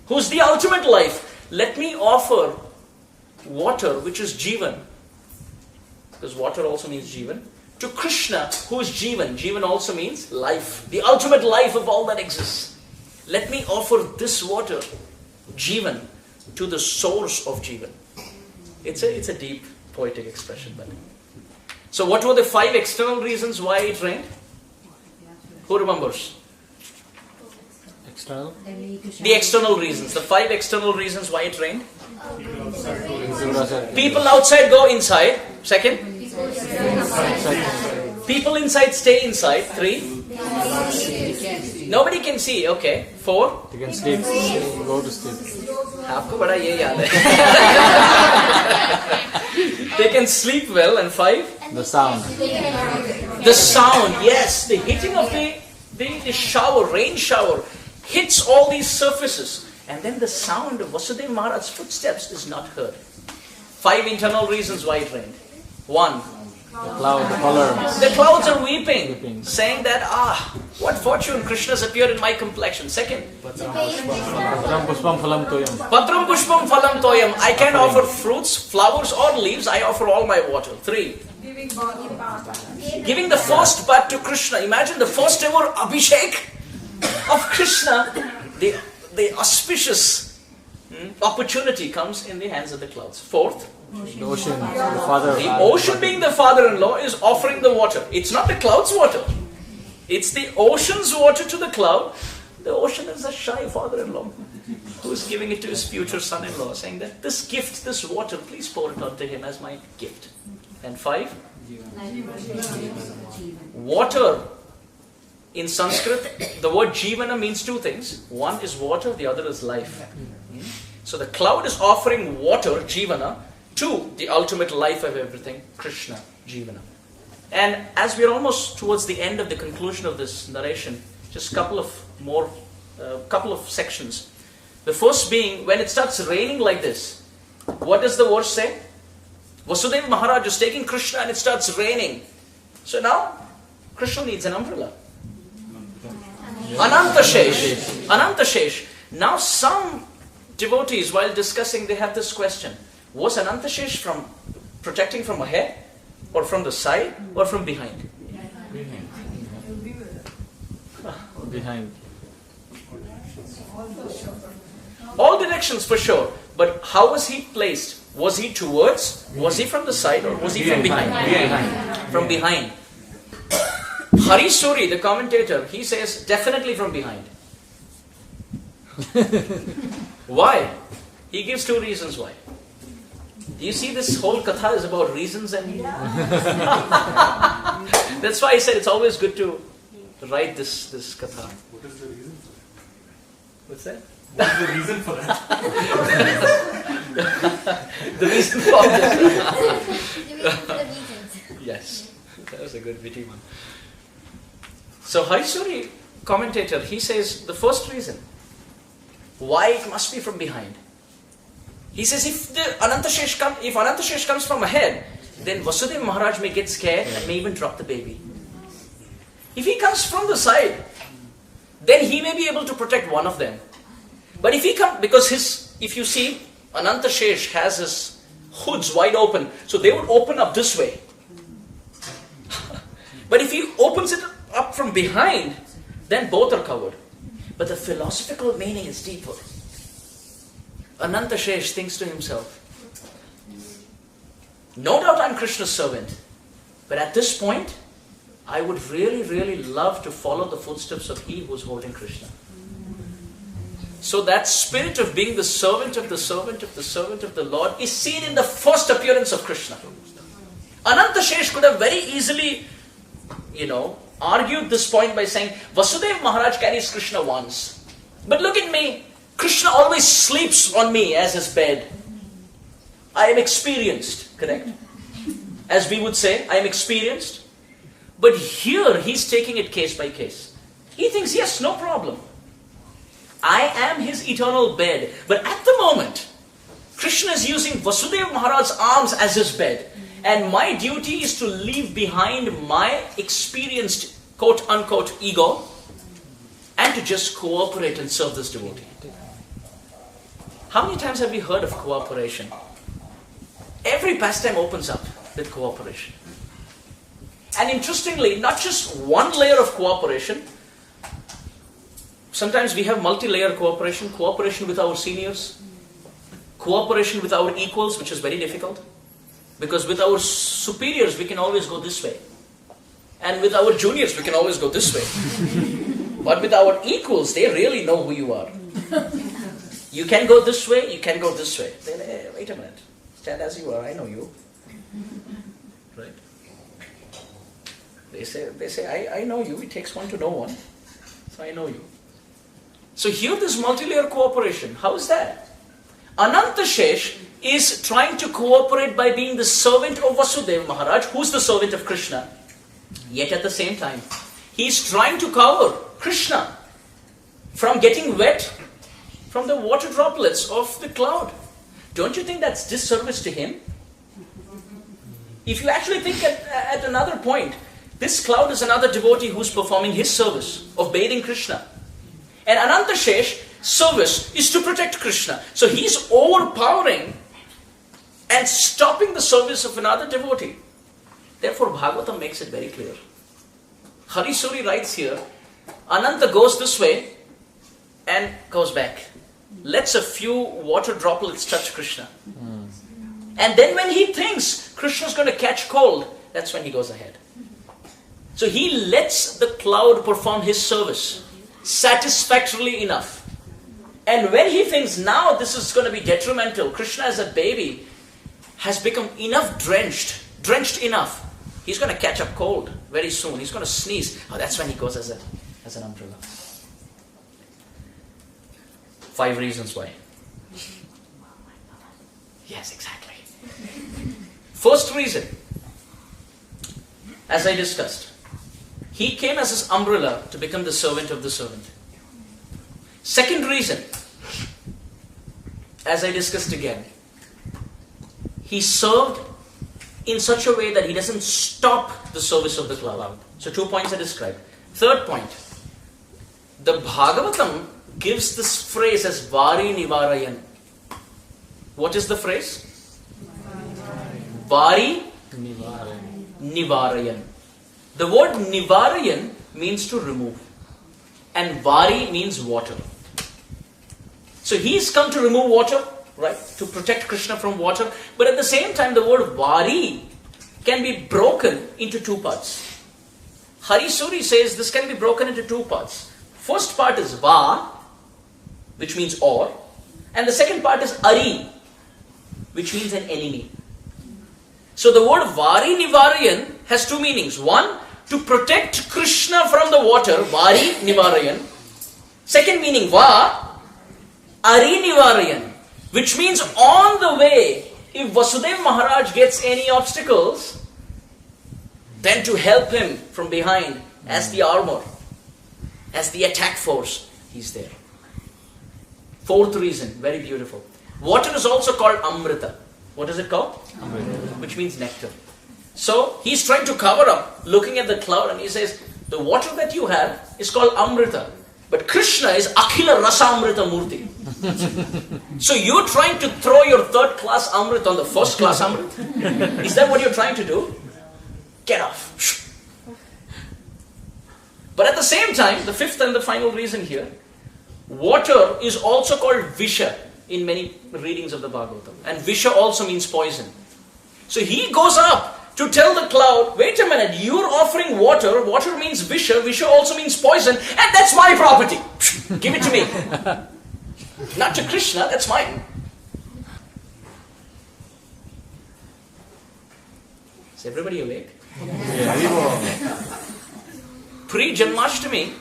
who's the ultimate life. Let me offer water, which is Jivan, because water also means Jivan, to Krishna, who is Jivan. Jivan also means life, the ultimate life of all that exists. Let me offer this water, Jivan, to the source of Jivan. It's a deep poetic expression. But so what were the 5 external reasons why it rained? Who remembers? External? The external reasons, the 5 external reasons why it rained. People outside go inside. Second, people inside stay inside. 3, nobody can see. Okay. 4, You can sleep. Go to sleep. आपको बड़ा ये याद है. They can sleep well. And 5, The sound. the sound. Yes, the hitting of the shower, rain shower, hits all these surfaces, and then the sound of Vasudeva Maharaj's footsteps is not heard. 5 internal reasons why it rained. 1, The cloud, the color. the clouds are weeping, saying that, what fortune, Krishna's appeared in my complexion. 2nd, Patram pushpam phalam toyam. Patram pushpam phalam toyam. I can't offer fruits, flowers or leaves, I offer all my water. 3, giving the first bud to Krishna. Imagine the first ever Abhishek of Krishna. The auspicious opportunity comes in the hands of the clouds. 4th, The ocean, the father. the ocean being the father-in-law is offering the water. It's not the cloud's water. It's the ocean's water to the cloud. The ocean is a shy father-in-law who's giving it to his future son-in-law, saying that this gift, this water, please pour it onto him as my gift. And 5, water. In Sanskrit, the word Jivana means 2 things. One is water, the other is life. So the cloud is offering water, Jivana, to the ultimate life of everything, Krishna, Jivana. And as we are almost towards the end of the conclusion of this narration, just couple of sections. The first being, when it starts raining like this, what does the verse say? Vasudeva Maharaj is taking Krishna and it starts raining. So now, Krishna needs an umbrella. Anantashesh. Now some devotees, while discussing, they have this question. Was Anantashesh protecting from ahead, or from the side, or from behind? Behind. All directions for sure. But how was he placed? Was he towards? Was he from the side, or was he from behind? From behind. Hari Suri, the commentator, he says definitely from behind. Why? He gives 2 reasons why. You see, this whole katha is about reasons and that's why I said it's always good to write this katha. What is the reason for that? What's that? What is the reason for that? The reason for this. The reasons. Yes, that was a good witty one. So Harisuri, commentator, he says the first reason why it must be from behind. He says if Anantashesh comes from ahead, then Vasudeva Maharaj may get scared and may even drop the baby. If he comes from the side, then he may be able to protect one of them. But if he comes, because if you see, Anantashesh has his hoods wide open, so they would open up this way. But if he opens it up from behind, then both are covered. But the philosophical meaning is deeper. Anantashesh thinks to himself, no doubt I'm Krishna's servant, but at this point, I would really, really love to follow the footsteps of he who's holding Krishna. So that spirit of being the servant of the servant of the servant of the Lord is seen in the first appearance of Krishna. Anantashesh could have very easily, argued this point by saying, Vasudeva Maharaj carries Krishna once. But look at me. Krishna always sleeps on me as his bed. I am experienced, correct? As we would say, I am experienced. But here he's taking it case by case. He thinks, yes, no problem. I am his eternal bed. But at the moment, Krishna is using Vasudeva Maharaj's arms as his bed. And my duty is to leave behind my experienced, quote-unquote, ego and to just cooperate and serve this devotee. How many times have we heard of cooperation? Every pastime opens up with cooperation. And interestingly, not just one layer of cooperation. Sometimes we have multi-layer cooperation, cooperation with our seniors, cooperation with our equals, which is very difficult. Because with our superiors, we can always go this way. And with our juniors, we can always go this way. But with our equals, they really know who you are. You can go this way, you can go this way. Then, hey, wait a minute. Stand as you are, I know you. Right? They say, I know you. It takes one to know one. So I know you. So here this multi-layer cooperation. How is that? Ananta Shesh is trying to cooperate by being the servant of Vasudeva Maharaj, who's the servant of Krishna. Yet at the same time, he's trying to cover Krishna from getting wet from the water droplets of the cloud. Don't you think that's disservice to him? If you actually think at another point, this cloud is another devotee who's performing his service of bathing Krishna. And Ananta Shesh service is to protect Krishna. So he's overpowering and stopping the service of another devotee. Therefore, Bhagavatam makes it very clear. Hari Suri writes here, Ananta goes this way and goes back. Lets a few water droplets touch Krishna. And then when he thinks Krishna's going to catch cold, that's when he goes ahead. So he lets the cloud perform his service satisfactorily enough. And when he thinks now this is going to be detrimental, Krishna as a baby has become enough drenched enough, he's going to catch up cold very soon. He's going to sneeze. Oh, that's when he goes as an umbrella. 5 reasons why. Yes, exactly. First reason, as I discussed, he came as his umbrella to become the servant of the servant. Second reason, as I discussed again, he served in such a way that he doesn't stop the service of the cloud. So 2 points I described. Third point, the Bhagavatam gives this phrase as Vari Nivarayan. What is the phrase? Vari Nivarayan. The word Nivarayan means to remove. And Vari means water. So he's come to remove water, right? To protect Krishna from water. But at the same time, the word Vari can be broken into 2 parts. Hari Suri says this can be broken into 2 parts. First part is Va, which means or. And the second part is Ari, which means an enemy. So the word Vari Nivarayan has 2 meanings. One, to protect Krishna from the water, Vari Nivarayan. Second meaning, Va, Ari Nivarayan, which means on the way, if Vasudeva Maharaj gets any obstacles, then to help him from behind as the armor, as the attack force, he's there. Fourth reason, very beautiful. Water is also called Amrita. What is it called? Amrita. Which means nectar. So he's trying to cover up, looking at the cloud, and he says, the water that you have is called Amrita. But Krishna is Akhila Rasa Amrita Murti. So you're trying to throw your 3rd class Amrita on the 1st class Amrita? Is that what you're trying to do? Get off. But at the same time, the 5th and the final reason here, water is also called Visha in many readings of the Bhagavatam. And Visha also means poison. So he goes up to tell the cloud, wait a minute, you're offering water, water means Visha, Visha also means poison, and that's my property. Give it to me. Not to Krishna, that's mine. Is everybody awake? Yeah. Pre-Janmastami,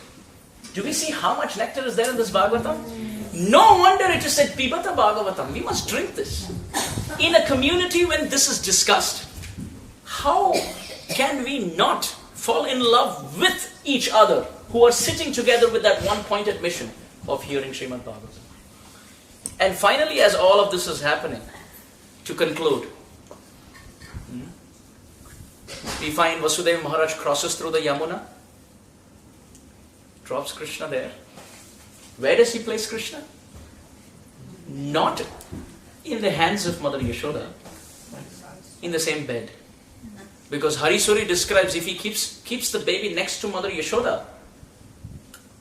do we see how much nectar is there in this Bhagavatam? No wonder it is said Pibata Bhagavatam. We must drink this. In a community when this is discussed, how can we not fall in love with each other who are sitting together with that one pointed mission of hearing Srimad Bhagavatam? And finally, as all of this is happening, to conclude, we find Vasudeva Maharaj crosses through the Yamuna, drops Krishna there. Where does he place Krishna? Not in the hands of Mother Yashoda, in the same bed. Because Harisuri describes if he keeps the baby next to Mother Yashoda,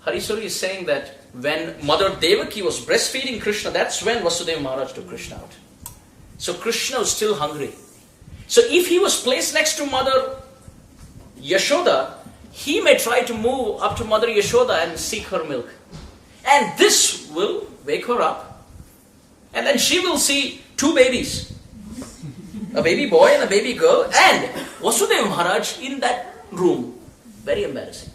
Harisuri is saying that when Mother Devaki was breastfeeding Krishna, that's when Vasudeva Maharaj took Krishna out. So Krishna was still hungry. So if he was placed next to Mother Yashoda, he may try to move up to Mother Yashoda and seek her milk. And this will wake her up. And then she will see two babies. A baby boy and a baby girl. And Vasudeva Maharaj in that room. Very embarrassing.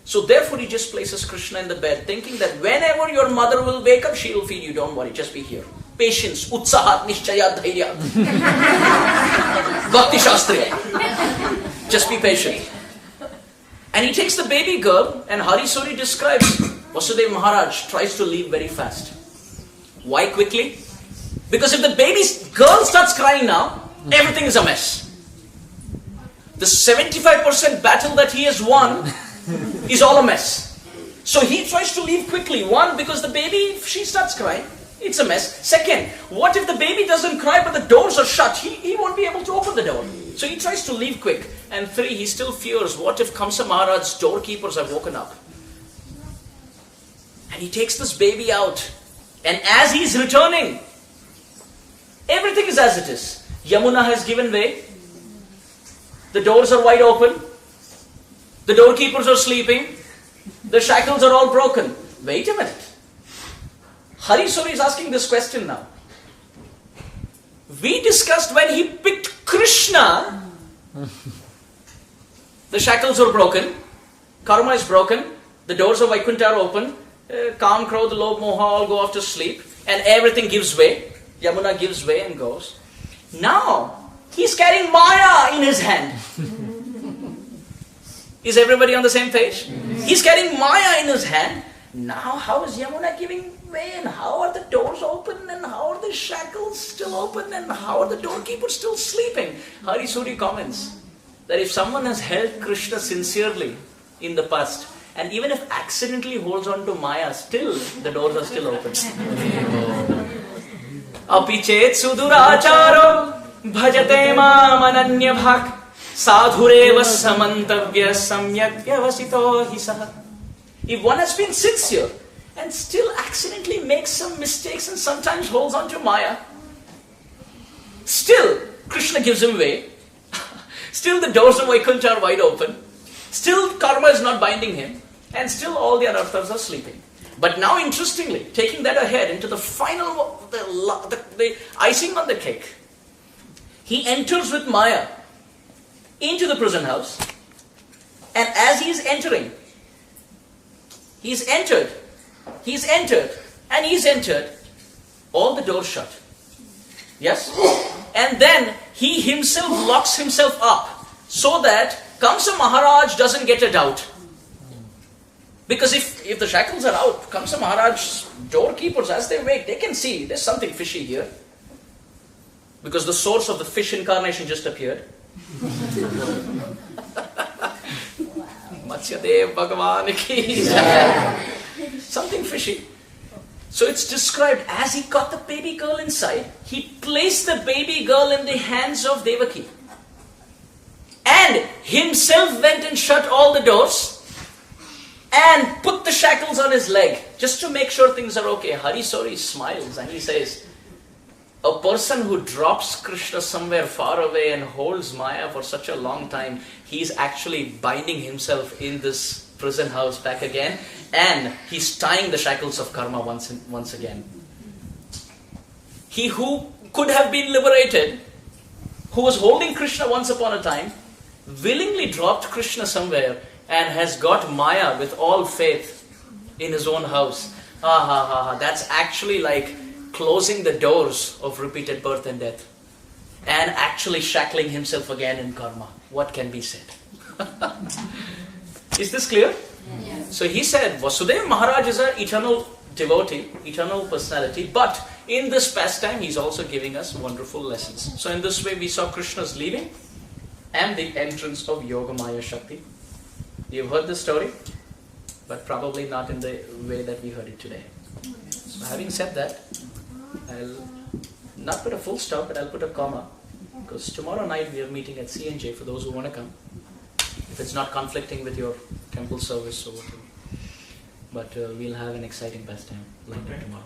So therefore he just places Krishna in the bed, thinking that whenever your mother will wake up, she will feed you. Don't worry, just be here. Patience, utsahat, nishchaya, dhairya. Bhakti Shastriya. Just be patient. And he takes the baby girl, and Harisuri describes Vasudeva Maharaj tries to leave very fast. Why quickly? Because if the baby girl starts crying now, everything is a mess. The 75% battle that he has won is all a mess. So he tries to leave quickly. One, because the baby, if she starts crying, it's a mess. Second, what if the baby doesn't cry but the doors are shut? He won't be able to open the door. So he tries to leave quick. And three, he still fears, what if Kamsa Maharaj's doorkeepers have woken up? And he takes this baby out. And as he's returning, everything is as it is. Yamuna has given way. The doors are wide open. The doorkeepers are sleeping. The shackles are all broken. Wait a minute. Harisuri is asking this question now. We discussed when he picked Krishna, the shackles are broken, karma is broken, the doors of Vaikuntha are open, Kam, Krodha, Lobh, Moha all go off to sleep, and everything gives way. Yamuna gives way and goes. Now, he's carrying Maya in his hand. Is everybody on the same page? He's carrying Maya in his hand. Now, how is Yamuna giving way? And how are the doors open? And how are the shackles still open? And how are the doorkeepers still sleeping? Harisuri comments that if someone has held Krishna sincerely in the past, and even if accidentally holds on to Maya, still the doors are still open. Apichet suduracharo bhajate mam ananya bhak sadhureva samantavya samyak vyavasito hisaha. If one has been sincere and still accidentally makes some mistakes and sometimes holds on to Maya, still Krishna gives him way. Still the doors of Vaikuntha are wide open. Still karma is not binding him. And still all the anarthas are sleeping. But now interestingly, taking that ahead into the final, the icing on the cake, he enters with Maya into the prison house. And as he is entering, he's entered, and he's entered, all the doors shut. Yes? And then he himself locks himself up so that Kamsa Maharaj doesn't get a doubt. Because if the shackles are out, Kamsa Maharaj's doorkeepers, as they wait, they can see there's something fishy here. Because the source of the fish incarnation just appeared. Matsyadev Bhagavan ki jai. Something fishy. So it's described as he got the baby girl inside, he placed the baby girl in the hands of Devaki. And himself went and shut all the doors and put the shackles on his leg just to make sure things are okay. Harisuri smiles and he says, a person who drops Krishna somewhere far away and holds Maya for such a long time, he's actually binding himself in this prison house back again, and he's tying the shackles of karma once again. He who could have been liberated, who was holding Krishna once upon a time, willingly dropped Krishna somewhere and has got Maya with all faith in his own house, that's actually like closing the doors of repeated birth and death and actually shackling himself again in karma. What can be said? Is this clear? Yes. So he said, Vasudeva Maharaj is an eternal devotee, eternal personality, but in this pastime he's also giving us wonderful lessons. So in this way we saw Krishna's leaving and the entrance of Yogamaya Shakti. You've heard the story, but probably not in the way that we heard it today. So having said that, I'll not put a full stop, but I'll put a comma, because tomorrow night we are meeting at C&J for those who want to come, if it's not conflicting with your temple service or whatever. But we'll have an exciting pastime like that tomorrow.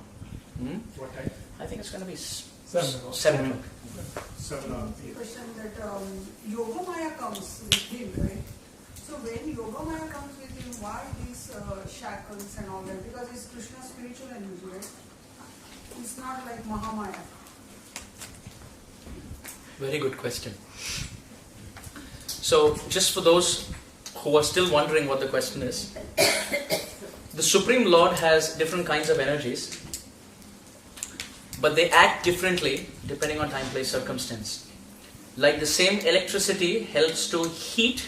What time? I think it's going to be 7 o'clock. 7 o'clock. 7 o'clock. Question that Yogamaya comes with him, right? So when Yogamaya comes with him, why these shackles and all that? Because it's Krishna's spiritual energy, right? It's not like Mahamaya. Very good question. So, just for those who are still wondering what the question is, the Supreme Lord has different kinds of energies, but they act differently depending on time, place, circumstance. Like the same electricity helps to heat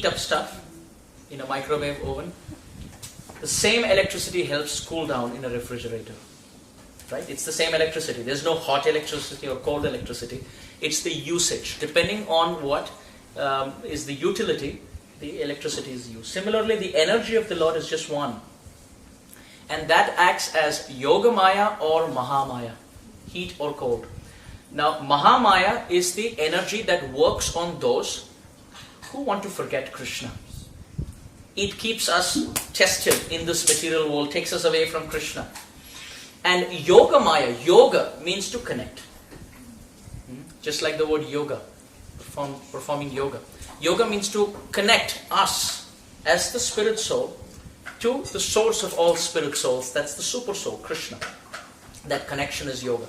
up stuff in a microwave oven. The same electricity helps cool down in a refrigerator. Right? It's the same electricity. There's no hot electricity or cold electricity. It's the usage. Depending on what is the utility, the electricity is used. Similarly, the energy of the Lord is just one. And that acts as Yogamaya or Mahamaya, heat or cold. Now, Mahamaya is the energy that works on those who want to forget Krishna. It keeps us tested in this material world, takes us away from Krishna. And Yogamaya, yoga means to connect. Just like the word yoga, performing yoga. Yoga means to connect us as the spirit soul to the source of all spirit souls. That's the super soul, Krishna. That connection is yoga.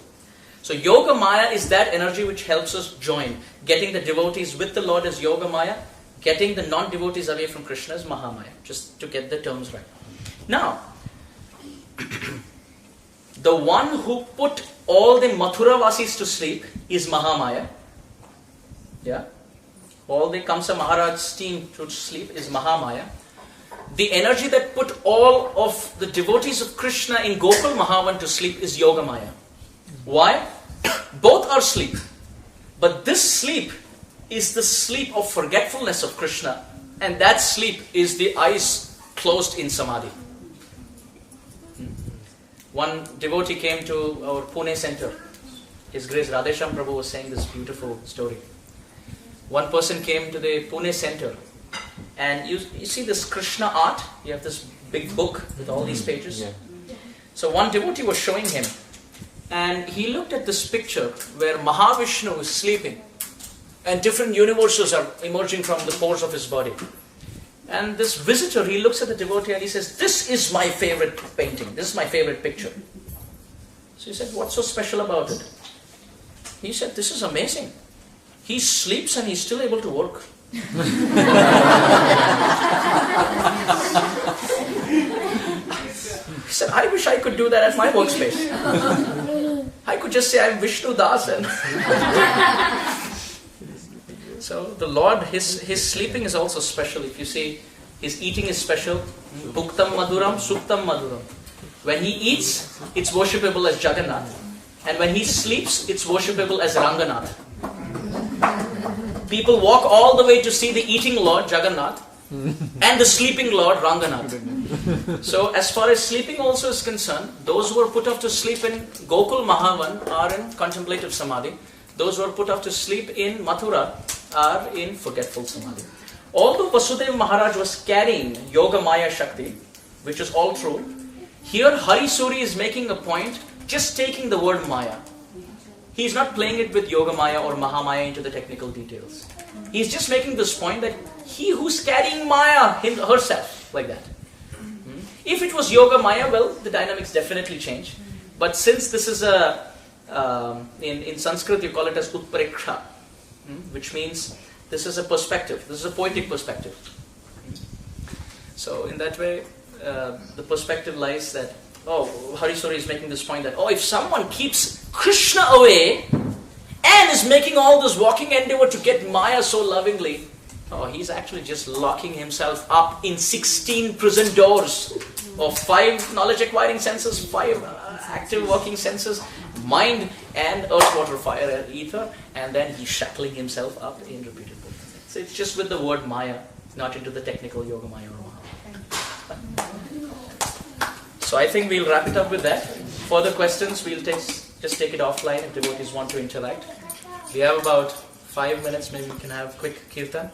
So Yogamaya is that energy which helps us join. Getting the devotees with the Lord is Yogamaya. Getting the non-devotees away from Krishna is Mahamaya. Just to get the terms right. Now, the one who put all the Mathuravasis to sleep is Mahamaya. Yeah? All the Kamsa Maharaj's team to sleep is Mahamaya. The energy that put all of the devotees of Krishna in Gokul Mahavan to sleep is Yogamaya. Why? Both are sleep. But this sleep is the sleep of forgetfulness of Krishna. And that sleep is the eyes closed in Samadhi. One devotee came to our Pune center. His Grace Radhesham Prabhu was saying this beautiful story. One person came to the Pune center, and you see this Krishna art. You have this big book with all these pages. Yeah. So one devotee was showing him, and he looked at this picture where Mahavishnu is sleeping, and different universes are emerging from the pores of his body. And this visitor, he looks at the devotee and he says, "This is my favorite painting. This is my favorite picture." So he said, "What's so special about it?" He said, "This is amazing. He sleeps and he's still able to work." He said, "I wish I could do that at my workspace. I could just say I'm Vishnu Das." And so the Lord, his sleeping is also special. If you see, his eating is special. Bhuktam Maduram, Suptam Maduram. When he eats, it's worshipable as Jagannath. And when he sleeps, it's worshipable as Ranganath. People walk all the way to see the eating Lord, Jagannath, and the sleeping Lord, Ranganath. So as far as sleeping also is concerned, those who are put off to sleep in Gokul Mahavan are in contemplative Samadhi. Those who are put off to sleep in Mathura are in forgetful Samadhi. Although Vasudeva Maharaj was carrying Yoga Maya Shakti, which is all true, here Hari Suri is making a point, just taking the word Maya. He is not playing it with Yoga Maya or Mahamaya into the technical details. He is just making this point that he who's carrying Maya herself, like that. If it was Yoga Maya, well, the dynamics definitely change. But since this is in Sanskrit you call it as Utpareksha, which means this is a perspective, this is a poetic perspective. So in that way, the perspective lies that, Hariswari is making this point that, if someone keeps Krishna away and is making all this walking endeavor to get Maya so lovingly, he's actually just locking himself up in 16 prison doors of 5 knowledge acquiring senses, 5 active working senses, mind and earth, water, fire and ether, and then he's shackling himself up in repeated movement. So it's just with the word Maya, not into the technical Yoga Maya or Maha. So I think we'll wrap it up with that. Further questions, we'll just take it offline if devotees want to interact. We have about 5 minutes, maybe we can have quick kirtan.